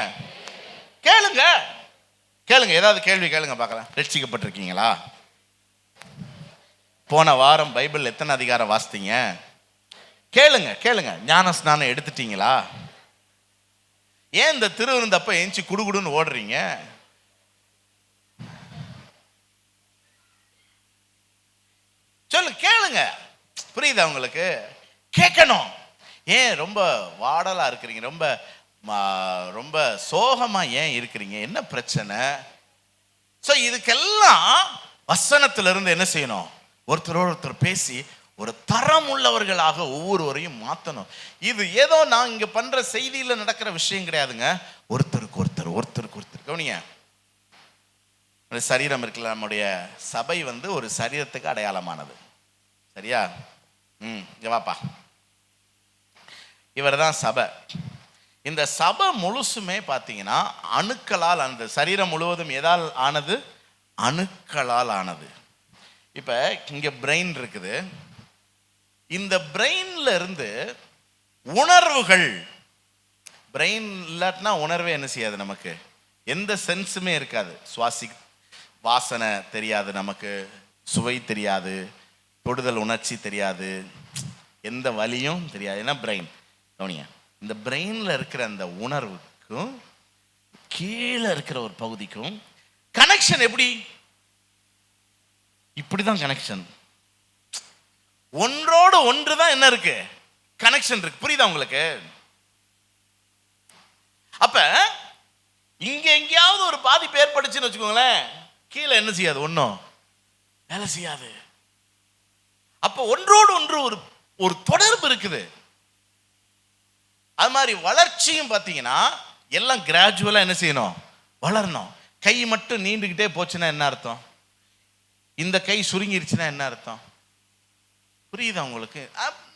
கேளுங்க, கேளுங்க. ஏதாவது கேள்வி கேளுங்க பார்க்கலாம். ரட்சிக்கப்பட்டிருக்கீங்களா? போன வாரம் பைபிள் எத்தனை அதிகாரம் வாசித்தீங்க? கேளுங்க கேளுங்க. ஞான ஸ்நானம் எடுத்துட்டீங்களா? ஏன் இந்த திருவிருந்தப்ப ஏஞ்சி குடுகுடுன்னு ஓடுறீங்க? சொல்லு, கேளுங்க. புரியுதா உங்களுக்கு? கேட்கணும். ஏன் ரொம்ப வாடலா இருக்கிறீங்க? ரொம்ப ரொம்ப சோகமா ஏன் இருக்கிறீங்க? என்ன பிரச்சனை? இதுக்கெல்லாம் வசனத்திலிருந்து என்ன செய்யணும்? ஒருத்தரோடு ஒருத்தர் பேசி ஒரு தரம் உள்ளவர்களாக ஒவ்வொருவரையும் மாற்றணும். இது ஏதோ நான் இங்க பண்ற செய்தியில நடக்கிற விஷயம் கிடையாதுங்க. ஒருத்தருக்கு ஒருத்தர் கவனிங்க. சரீரம் இருக்குல்ல, நம்முடைய சபை ஒரு சரீரத்துக்கு அடையாளமானது. சரியா? இங்க வாப்பா. இவர் தான் சபை. இந்த சபை முழுசுமே பார்த்தீங்கன்னா அணுக்களால், அந்த சரீரம் முழுவதும் எதால் ஆனது? அணுக்களால் ஆனது. இப்போ இங்கே பிரெயின் இருக்குது. இந்த பிரெயின்ல இருந்து உணர்வுகள், பிரெயின் இல்லாட்டினா உணர்வே என்ன செய்யாது, நமக்கு எந்த சென்ஸுமே இருக்காது. வாசனை தெரியாது, நமக்கு சுவை தெரியாது, தொடுதல் உணர்ச்சி தெரியாது, எந்த வலியும் தெரியாது. ஏன்னா பிரெயின். கவனிங்க, இந்த பிரெயின்ல இருக்கிற அந்த உணர்வுக்கும் கீழே இருக்கிற ஒரு பகுதிக்கும் கனெக்ஷன் எப்படி? இப்படிதான் கனெக்ஷன். ஒன்றோடு ஒன்று தான் என்ன இருக்கு? கனெக்ஷன் இருக்கு. புரியுதா உங்களுக்கு? அப்ப இங்க எங்கேயாவது ஒரு பாதிப்பு ஏற்படுச்சுன்னு வச்சுக்கோங்களேன், கீழே என்ன செய்யாது? ஒன்றும் வேலை செய்யாது. அப்ப ஒன்றோடு ஒன்று ஒரு தொடர்பு இருக்குது. அது மாதிரி வளர்ச்சியும் பார்த்தீங்கன்னா எல்லாம் கிராஜுவலா என்ன செய்யணும்? வளரணும். கை மட்டும் நீண்டுகிட்டே போச்சுன்னா என்ன அர்த்தம்? இந்த கை சுருங்கிருச்சுன்னா என்ன அர்த்தம்? புரியுதா உங்களுக்கு?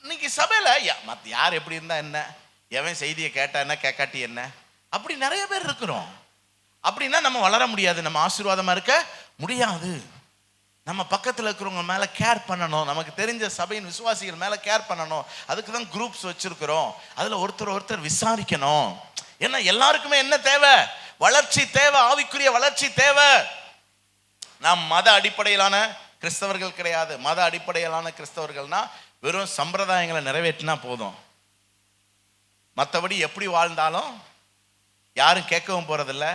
இன்னைக்கு சபையில மற்ற யார் எப்படி இருந்தா என்ன, எவன் செய்தியை கேட்டா என்ன, கேட்காட்டி என்ன, அப்படி நிறைய பேர் இருக்கிறோம். அப்படின்னா நம்ம வளர முடியாது, நம்ம ஆசீர்வாதமா இருக்க முடியாது. நம்ம பக்கத்தில் இருக்கிறவங்க மேலே கேர் பண்ணணும். நமக்கு தெரிஞ்ச சபையின் விசுவாசிகள் மேலே கேர் பண்ணணும். அதுக்கு தான் குரூப்ஸ் வச்சிருக்கிறோம். அதில் ஒருத்தர் விசாரிக்கணும். ஏன்னா எல்லாருக்குமே என்ன தேவை? வளர்ச்சி தேவை, ஆவிக்குரிய வளர்ச்சி தேவை. நாம் மத அடிப்படையிலான கிறிஸ்தவர்கள் கிடையாது. மத அடிப்படையிலான கிறிஸ்தவர்கள்னா வெறும் சம்பிரதாயங்களை நிறைவேற்றினா போதும். மற்றபடி எப்படி வாழ்ந்தாலும் யாரும் கேட்கவும் போறதில்ல,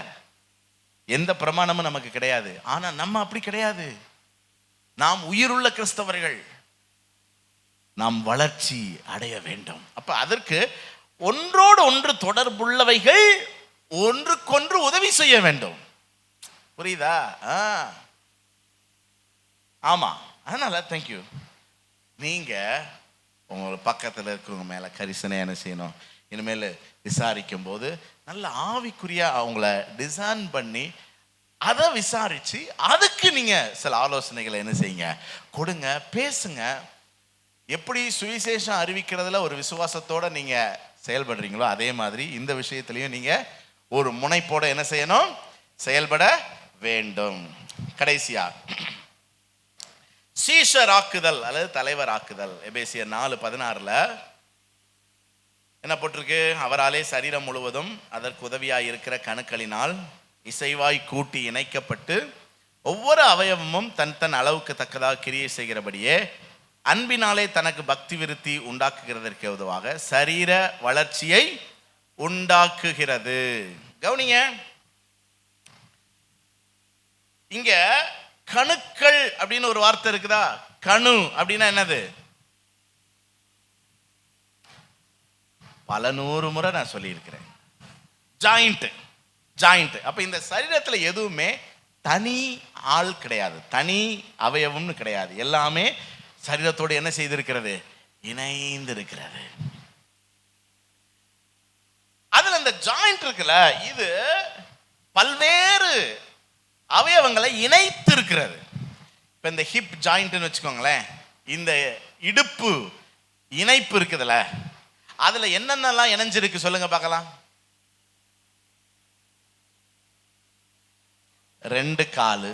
எந்த பிரமாணமும் நமக்கு கிடையாது. ஆனா நம்ம அப்படி கிடையாது. நாம் உயிருள்ள கிறிஸ்தவர்கள். நாம் வளர்ச்சி அடைய வேண்டும். அப்ப அதற்கு ஒன்றோடு ஒன்று தொடர்புள்ளவைகள் ஒன்றுக்கொன்று உதவி செய்ய வேண்டும். புரியுதா? ஆமா. அதனால தேங்க்யூ. நீங்க உங்களை பக்கத்தில் இருக்கிறவங்க மேலே கரிசனையாக என்ன செய்யணும், இனிமேல் விசாரிக்கும் போது நல்ல ஆவிக்குரிய அவங்கள டிசைன் பண்ணி அதை விசாரித்து அதுக்கு நீங்கள் சில ஆலோசனைகளை என்ன செய்யுங்க, கொடுங்க, பேசுங்க. எப்படி சுவிசேஷம் அறிவிக்கிறதுல ஒரு விசுவாசத்தோடு நீங்கள் செயல்படுறீங்களோ அதே மாதிரி இந்த விஷயத்துலையும் நீங்கள் ஒரு முனைப்போட என்ன செய்யணும், செயல்பட வேண்டும். கடைசியா சீஷர் ஆக்குதல் அல்லது தலைவர் ஆக்குதல். எபேசியர் 4:16 என்ன போட்டிருக்கு, அவராலே சரீரம் முழுவதும் அதற்கு உதவியாய் இருக்கிற கணுக்களினால் இசைவாய் கூட்டி இணைக்கப்பட்டு ஒவ்வொரு அவயவமும் தன் தன் அளவுக்கு தக்கதாக கிரியை செய்கிறபடியே அன்பினாலே தனக்கு பக்தி விருத்தி உண்டாக்குகிறதற்கு உதவாக சரீர வளர்ச்சியை உண்டாக்குகிறது. கவனிங்க, இங்க கணுக்கள் அப்படின்னு ஒரு வார்த்தை இருக்குதா? கணு அப்படின்னா என்னது? பல 100 முறை நான் சொல்லியிருக்கிறேன், ஜாயிண்ட். ஜாயிண்ட். அப்ப இந்த சரீரத்துல எதுவுமே தனி ஆள் கிடையாது, தனி அவயவம்னு கிடையாது. எல்லாமே சரீரத்தோடு என்ன செய்திருக்கிறது, இணைந்து இருக்கிறது. அதுல இந்த ஜாயிண்ட் இருக்குல்ல, இது பல்வேறு அவயவங்களை இணைத்து இருக்கிறது. இப்ப இந்த ஹிப் ஜாயிண்ட்னு வச்சுக்கோங்களேன், இந்த இடுப்பு இணைப்பு இருக்குதுல்ல, அதுல என்னென்னலாம் இணைஞ்சிருக்கு சொல்லுங்க பார்க்கலாம். 2 காலு,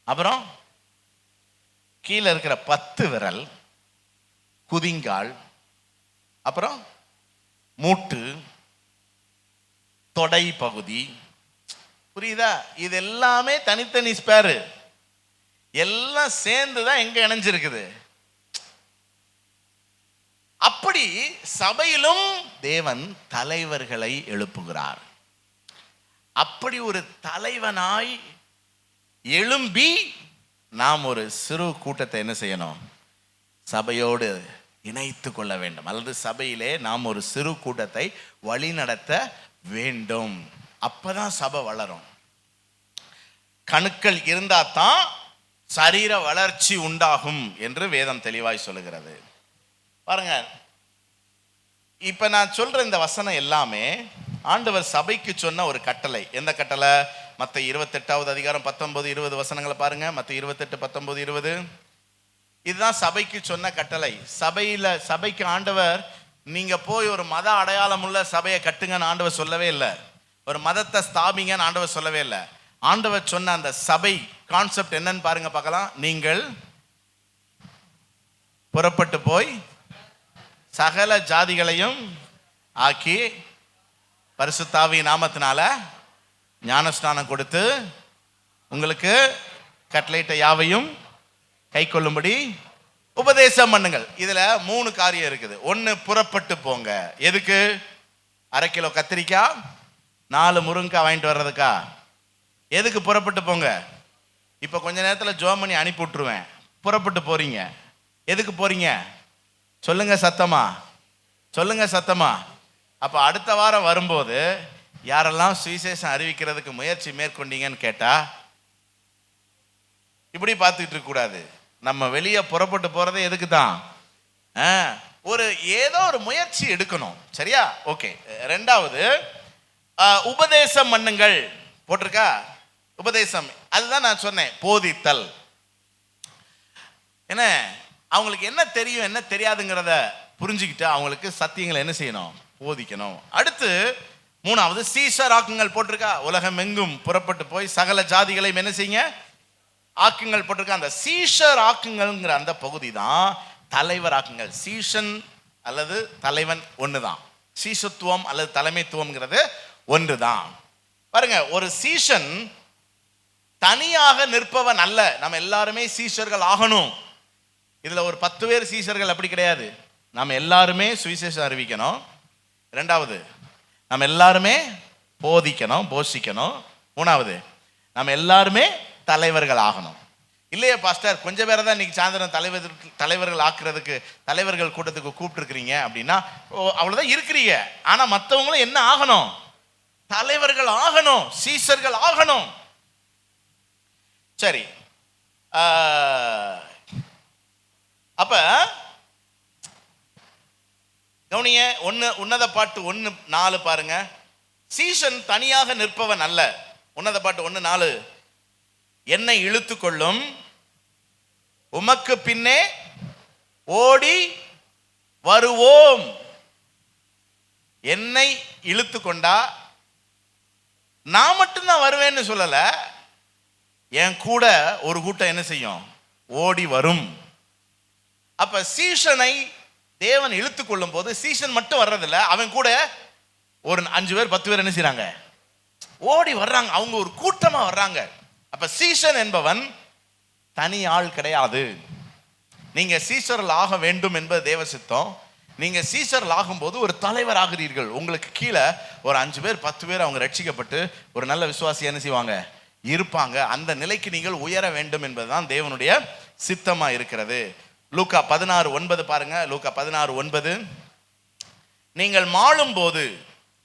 அப்புறம் கீழே இருக்கிற 10 விரல், குதிங்கால், அப்புறம் மூட்டு, தொடை பகுதி. புரியுதா? இது எல்லாமே தனித்தனி ஸ்பேரு, எல்லாம் சேர்ந்து தான் எங்க இணைஞ்சிருக்குது. அப்படி சபையிலும் தேவன் தலைவர்களை எழுப்புகிறார். அப்படி ஒரு தலைவனாய் எழும்பி நாம் ஒரு சிறு கூட்டத்தை என்ன செய்யணும், சபையோடு இணைத்து கொள்ள வேண்டும். அல்லது சபையிலே நாம் ஒரு சிறு கூட்டத்தை வழி நடத்த வேண்டும். அப்பதான் சபை வளரும். கணுக்கள் இருந்தா தான் சரீர வளர்ச்சி உண்டாகும் என்று வேதம் தெளிவாய் சொல்லுகிறது. பாருங்க, இப்ப நான் சொல்ற இந்த வசனம் எல்லாமே ஆண்டவர் சபைக்கு சொன்ன ஒரு கட்டளை. எந்த கட்டளை? மத்தேயு 28வது அதிகாரம் 19-20 வசனங்களை பாருங்க. மத்தேயு 28:19-20 இதுதான் சபைக்கு சொன்ன கட்டளை. சபைக்கு ஆண்டவர் நீங்க போய் ஒரு மத அடையாளம் உள்ள சபையை கட்டுங்கன்னு ஆண்டவர் சொல்லவே இல்லை, ஒரு மதத்தை ஸ்தாபிங்கன்னு ஆண்டவர் சொல்லவே இல்லை. ஆண்டவர் சொன்ன அந்த சபை கான்செப்ட் என்னன்னு பாருங்க பார்க்கலாம். நீங்கள் புறப்பட்டு போய் சகல ஜாதிகளையும் ஆக்கி பரிசுத்த ஆவியின் நாமத்தினால ஞானஸ்நானம் கொடுத்து உங்களுக்கு கட்டளையிட்ட யாவையும் கை கொள்ளும்படி உபதேசம் பண்ணுங்கள். இதுல 3 காரியம் இருக்குது. 1, புறப்பட்டு போங்க. எதுக்கு? 1/2 கிலோ கத்திரிக்காய் 4 முருங்கைக்காய் வாங்கிட்டு வர்றதுக்கா? எதுக்கு புறப்பட்டு போங்க? இப்ப கொஞ்ச நேரத்தில் ஜோம் பண்ணி அனுப்பி விட்டுருவேன். புறப்பட்டு போறீங்க. எதுக்கு போறீங்க சொல்லுங்க சத்தமா, சொல்லுங்க சத்தமா. அப்ப அடுத்த வாரம் வரும்போது யாரெல்லாம் சுவிசேஷம் அறிவிக்கிறதுக்கு முயற்சி மேற்கொண்டீங்கன்னு கேட்டா இப்படி பார்த்துக்கிட்டு இருக்க கூடாது. நம்ம வெளியே புறப்பட்டு போறதே எதுக்கு தான்? ஒரு ஏதோ ஒரு முயற்சி எடுக்கணும். சரியா? ஓகே. 2வது உபதேசம் பண்ணுங்கள் போட்டிருக்கா? உபதேசம், அதுதான் நான் சொன்னேன், போதித்தல். என்ன அவங்களுக்கு என்ன தெரியும் என்ன தெரியாதுங்கிறத புரிஞ்சுக்கிட்டு அவங்களுக்கு சத்தியங்களை என்ன செய்யணும், போதிக்கணும். அடுத்து 3வது சீஷர் ஆக்குங்கள் போட்டிருக்கா? உலகம் எங்கும் புறப்பட்டு போய் சகல ஜாதிகளையும் என்ன செய்யுங்க, ஆக்குங்கள் போட்டிருக்கா? அந்த சீஷர் ஆக்குங்கள்ங்கிற அந்த பகுதி தான் தலைவர் ஆக்குங்கள். சீஷன் அல்லது தலைவன் ஒண்ணுதான், சீஷத்துவம் அல்லது தலைமைத்துவம்ங்கிறது ஒன்றுதான். பாருங்க, ஒரு சீஷன் தனியாக நிற்பவன் அல்ல. நம்ம எல்லாருமே சீஷர்கள் ஆகணும். இதுல ஒரு 10 பேர் சீஷர்கள் அப்படி கிடையாது. நம்ம எல்லாருமே சுவிசேஷம் அறிவிக்கணும். 2வது நம்ம எல்லாருமே போதிக்கணும், போஷிக்கணும். 3வது நம்ம எல்லாருமே தலைவர்கள் ஆகணும். இல்லையே பாஸ்டர், கொஞ்சம் பேரை தான் இன்னைக்கு சாயந்தரம் தலைவர்கள் ஆக்குறதுக்கு தலைவர்கள் கூட்டத்துக்கு கூப்பிட்டு இருக்கிறீங்க அப்படின்னா அவ்வளவுதான் இருக்கிறீங்க. ஆனா மற்றவங்களும் என்ன ஆகணும், தலைவர்கள் ஆகணும், சீஷர்கள் ஆகணும். சரி, அப்ப கவுனிய உன்னத பாட்டு 1:4 பாருங்க. சீஷன் தனியாக நிற்பவன் அல்ல. உன்னத பாட்டு 1:4, என்னை இழுத்து கொள்ளும் உமக்கு பின்னே ஓடி வருவோம். என்னை இழுத்து கொண்டா நான் மட்டும்தான் வருவேன்னு சொல்லல, என் கூட ஒரு கூட்டம் என்ன செய்யும்? ஓடி வரும். அப்ப சீஷனை தேவன் இழுத்து கொள்ளும் போது சீஷன் மட்டும் வர்றதில்ல, அவன் கூட ஒரு 5 பேர் 10 பேர் என்ன செய்றாங்க? ஓடி வர்றாங்க. அவங்க ஒரு கூட்டமா வர்றாங்க. அப்ப சீஷன் என்பவன் தனி ஆள் கிடையாது. நீங்க சீஷர்கள் ஆக வேண்டும் என்பது தேவ சித்தம். நீங்க சீஷர்கள் ஆகும்போது ஒரு தலைவர் ஆகிறீர்கள். உங்களுக்கு கீழே ஒரு 5 பேர் 10 பேர் அவங்க ரட்சிக்கப்பட்டு ஒரு நல்ல விசுவாசி என்ன செய்வாங்க? இருப்பாங்க. அந்த நிலைக்கு நீங்கள் உயர வேண்டும் என்பதுதான் தேவனுடைய சித்தமா இருக்கிறது. லூக்கா 16:9 பாருங்க. லூக்கா 16:9, நீங்கள் மாளும் போது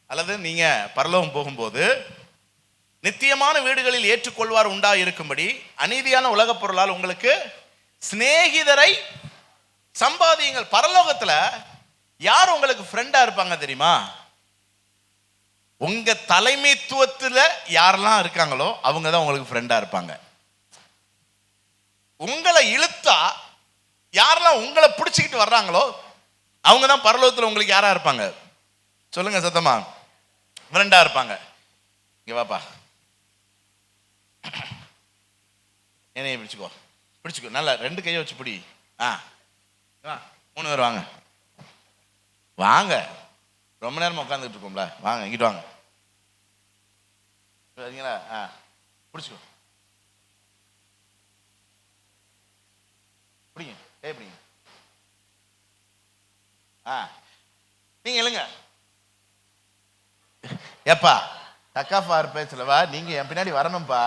அல்லது நீங்க பரலோகம் போகும்போது நித்தியமான வீடுகளில் ஏற்றுக்கொள்வார் உண்டா இருக்கும்படி அநீதியான உலகப் பொருளால் உங்களுக்கு சிநேகிதரை சம்பாதியுங்கள். பரலோகத்துல யார் உங்களுக்கு ஃப்ரெண்டா இருப்பாங்க தெரியுமா? உங்க தலைமைத்துவத்துல யாரெல்லாம் இருக்காங்களோ அவங்க தான் உங்களுக்கு ஃப்ரெண்டா இருப்பாங்க. உங்களை இழுத்தா யாரெல்லாம் உங்களை பிடிச்சிக்கிட்டு வர்றாங்களோ அவங்க தான் பரலோகத்துல உங்களுக்கு யாரா இருப்பாங்க? சொல்லுங்க சத்தமா. ஃப்ரெண்டா இருப்பாங்க. இங்க வாப்பா, என்னைய பிடிச்சிக்கோ, பிடிச்சிக்கோ, நல்லா 2 கையை வச்சு பிடி. 3 பேர் வாங்க, வாங்க. ரொம்ப நேரமா உட்காந்துட்டு இருக்கோம்ல, வாங்க இங்கிட்டு வாங்க. சரிங்களா? பிடிச்சிக்கோ, பிடிங்க, பிடிங்க. நீங்க எழுங்க. ஏப்பா தக்காஃபார் பேசலவா, நீங்க என் பின்னாடி வரணும்பா.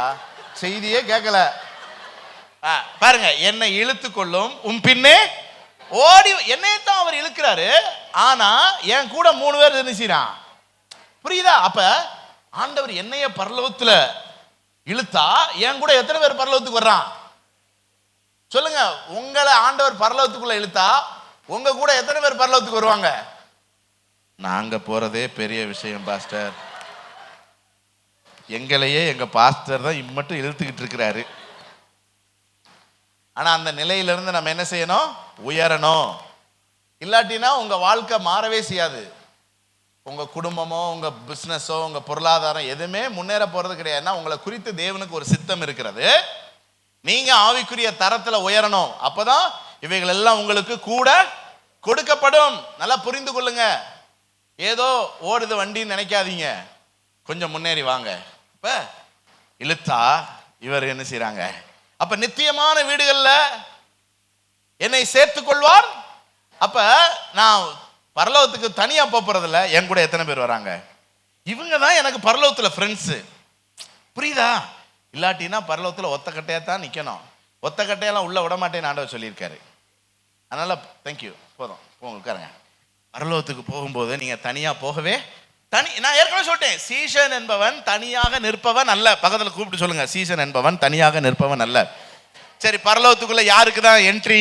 செய்தியே கேட்கல. பாருங்க, என்னை இழுத்து கொள்ளும் உன் பின்னே ஓடி. என்னையத்தான் அவர் இழுக்கிறாரு, ஆனா என் கூட 3 பேர் இருந்துச்சுறான். புரியுதா? அப்ப ஆண்டவர் என்னைய பரலோகத்துல இழுத்தா என் கூட எத்தனை பேர் பரலோகத்துக்கு வர்றான்? சொல்லுங்க. உங்களை ஆண்டவர் பரலோகத்துக்குள்ள இழுத்தா உங்க கூட எத்தனை பேர் பரலோகத்துக்கு வருவாங்க? நாங்க போறதே பெரிய விஷயம் பாஸ்டர். எங்களையே எங்க பாஸ்டர் தான் இம்மட்டும் இழுத்துக்கிட்டு இருக்கிறாரு. ஆனா அந்த நிலையிலிருந்து நம்ம என்ன செய்யணும்? உயரணும். இல்லாட்டினா உங்க வாழ்க்கை மாறவே செய்யாது. உங்க குடும்பமோ உங்க பிசினஸோ உங்க பொருளாதாரம் எதுவுமே முன்னேற போறது கிடையாதுன்னா உங்களை குறித்து தேவனுக்கு ஒரு சித்தம் இருக்கிறது. நீங்க ஆவிக்குரிய தரத்துல உயரணும். அப்பதான் இவைகள் எல்லாம் உங்களுக்கு கூட கொடுக்கப்படும். நல்லா புரிந்து கொள்ளுங்க. ஏதோ ஓடுது வண்டின்னு நினைக்காதீங்க. கொஞ்சம் முன்னேறி வாங்க. இப்ப இழுத்தா இவர் என்ன செய்யறாங்க? அப்ப நித்தியமான வீடுகள்ல என்னை சேர்த்துக் கொள்வார். அப்ப நான் பரலோகத்துக்கு தனியா போறதில்ல, என் கூட எத்தனை பேர் வராங்க? இவங்க தான் எனக்கு பரலோகத்துல ஃப்ரெண்ட்ஸ். புரியுதா? இல்லாட்டினா பரலோகத்துல ஒத்த கட்டையா தான் நிக்கணும். ஒத்த கட்டையெல்லாம் உள்ள விட மாட்டேன்னு ஆண்டவர் சொல்லியிருக்காரு. அதனால தேங்க்யூ, போதும், போங்க உட்காருங்க. பரலோகத்துக்கு போகும்போது நீங்க தனியா போகவே நான் ஏற்கனவே சொல்லிட்டேன், சீஷன் என்பவன் தனியாக நிற்பவன் அல்ல. பக்கத்துல கூப்பிட்டு சொல்லுங்க, சீஷன் என்பவன் தனியாக நிற்பவன் அல்ல. சரி, பரலோகத்துக்குள்ள யாருக்கு தான் என்ட்ரி?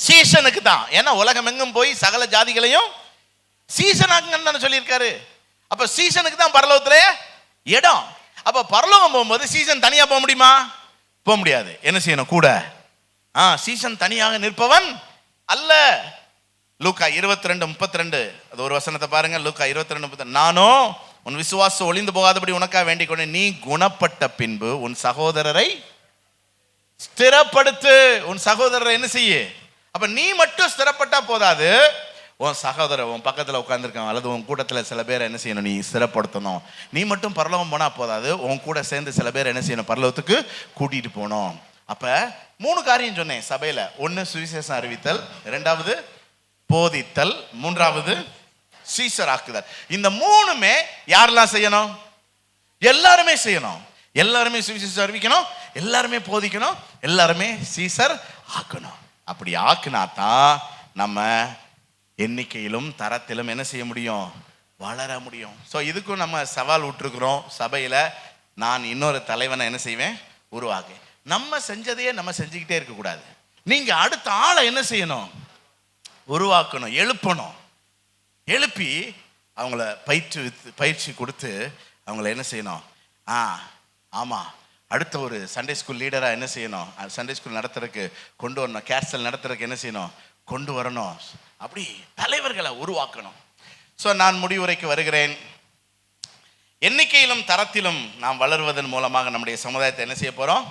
சீஷனுக்கு தான். ஏன்னா உலகம் எங்கும் போய் சகல ஜாதிகளையும் சீஷனாக்குங்கன்னு சொல்லியிருக்காரு. அப்ப சீஷனுக்கு தான் பரலோகத்துல இடம். அப்ப பரலோகம் போகும்போது சீஷன் தனியா போக முடியுமா? போக முடியாது. என்ன செய்யணும்? கூட சீஷன் தனியாக நிற்பவன் அல்ல. லூக்கா 22:32 அது ஒரு வசனத்தை பாருங்க. லூக்கா 22:32, நானோ உன் விசுவாசம் ஒளிந்து போகாதபடி உனக்காக வேண்டிக் கொண்டு நீ குணப்பட்ட பின்பு உன் சகோதரரை ஸ்திரப்படுத்து. உன் சகோதரரை என்ன செய்ய? அப்ப நீ மட்டும் ஸ்திரப்பட்டா போதாது, உன் சகோதரர் உன் பக்கத்துல உட்கார்ந்துருக்கான் அல்லது உன் கூட்டத்துல சில பேர் என்ன செய்யணும்? நீ ஸ்திரப்படுத்தணும். நீ மட்டும் பரலோகம் போனா போதாது, உன் கூட சேர்ந்து சில பேர் என்ன செய்யணும்? பரலோகத்துக்கு கூட்டிட்டு போகணும். அப்ப 3 காரியம் சொன்னேன் சபையில. 1 சுவிசேஷம் அறிவித்தல், 2வது போதித்தல், 3வது சீஷராக்குதல். இந்த 3மே யாரெல்லாம் செய்யணும்? எல்லாருமே செய்யணும். எல்லாருமே சுவிசேஷம் அறிவிக்கணும், எல்லாருமே போதிக்கணும், எல்லாருமே சீஷர் ஆக்கணும். அப்படி ஆக்குனா தான் நம்ம எண்ணிக்கையிலும் தரத்திலும் என்ன செய்ய முடியும்? வளர முடியும். ஸோ இதுக்கும் நம்ம சவால் விட்டுருக்குறோம் சபையில. நான் இன்னொரு தலைவனை என்ன செய்வேன்? உருவாக்கு. நம்ம செஞ்சதையே நம்ம செஞ்சுக்கிட்டே இருக்கக்கூடாது. நீங்க அடுத்த ஆளை என்ன செய்யணும்? உருவாக்கணும், எழுப்பணும். எழுப்பி அவங்கள பயிற்சி கொடுத்து அவங்கள என்ன செய்யணும்? ஆமாம், அடுத்த ஒரு சண்டே ஸ்கூல் லீடராக என்ன செய்யணும்? சண்டே ஸ்கூல் நடத்துறதுக்கு கொண்டு வரணும், கேர்சல் நடத்துறதுக்கு என்ன செய்யணும்? கொண்டு வரணும். அப்படி தலைவர்களை உருவாக்கணும். ஸோ நான் முடிவுரைக்கு வருகிறேன். எண்ணிக்கையிலும் தரத்திலும் நாம் வளருவதன் மூலமாக நம்முடைய சமுதாயத்தை என்ன செய்ய போகிறோம்?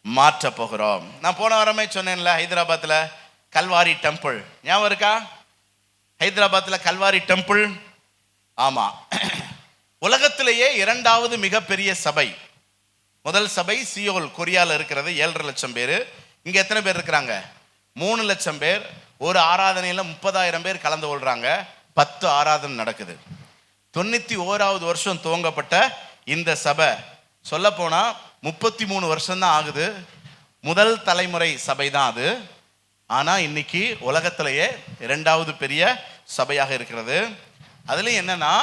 மாற்ற போகிறோம். நான் போன வாரமே சொன்னேன்ல, ஹைதராபாத்தில் கல்வாரி டெம்பிள் ஞாபகம் இருக்கா? ஹைதராபாத்தில் கல்வாரி டெம்பிள், ஆமாம், உலகத்திலேயே 2வது மிகப்பெரிய சபை. முதல் சபை சியோல், கொரியாவில் இருக்கிறது, 7.5 லட்சம் பேர். இங்கே எத்தனை பேர் இருக்கிறாங்க? 3 லட்சம் பேர். ஒரு ஆராதனையில் 30,000 பேர் கலந்து கொள்கிறாங்க. 10 ஆராதனை நடக்குது. 91வது வருஷம் துவங்கப்பட்ட இந்த சபை சொல்லப்போனால் 33 வருஷம்தான் ஆகுது. முதல் தலைமுறை சபை தான் அது. ஆனால் இன்னைக்கு உலகத்திலேயே 2வது பெரிய சபையாக இருக்கிறது. அதுலேயும் என்னன்னா,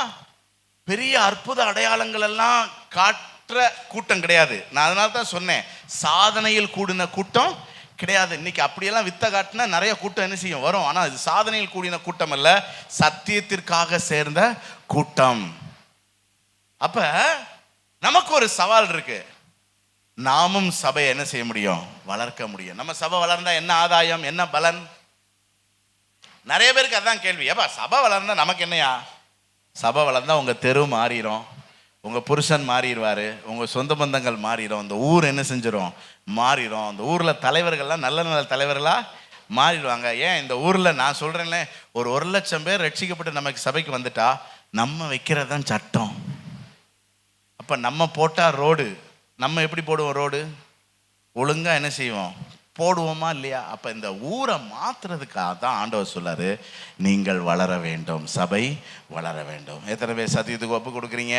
பெரிய அற்புத அடையாளங்கள் எல்லாம் காட்டுற கூட்டம் கிடையாது. நான் அதனால தான் சொன்னேன், சாதனையில் கூடின கூட்டம் கிடையாது. இன்னைக்கு அப்படியெல்லாம் வித்த காட்டினா நிறைய கூட்டம் என்ன செய்யும்? வரும். ஆனால் இது சாதனையில் கூடின கூட்டம் அல்ல, சத்தியத்திற்காக சேர்ந்த கூட்டம். அப்ப நமக்கு ஒரு சவால் இருக்கு. நாமும் சபையை என்ன செய்ய முடியும்? வளர்க்க முடியும். நம்ம சபை வளர்ந்தா என்ன ஆதாயம், என்ன பலன்? நிறைய பேருக்கு அதான் கேள்வி. ஏப்பா சபை வளர்ந்தா நமக்கு என்னையா? சபை வளர்ந்தா உங்க தெரு மாறிடும், உங்க புருஷன் மாறிடுவாரு, உங்க சொந்த பந்தங்கள் மாறிடும், அந்த ஊர் என்ன செஞ்சிடும்? மாறிடும். அந்த ஊர்ல தலைவர்கள்லாம் நல்ல நல்ல தலைவர்களா மாறிடுவாங்க. ஏன் இந்த ஊர்ல நான் சொல்றேன்ல, ஒரு 1 லட்சம் பேர் ரட்சிக்கப்பட்டு நமக்கு சபைக்கு வந்துட்டா நம்ம வைக்கிறது தான் சட்டம். அப்ப நம்ம போட்டா ரோடு, நம்ம எப்படி போடுவோம்? ரோடு ஒழுங்கா என்ன செய்வோம்? போடுவோமா இல்லையா? அப்ப இந்த ஊரை மாத்துறதுக்காக தான் ஆண்டவர் சொல்லாரு, நீங்கள் வளர வேண்டும், சபை வளர வேண்டும். எத்தனை பேர் சத்தியத்துக்கு ஒப்பு கொடுக்குறீங்க?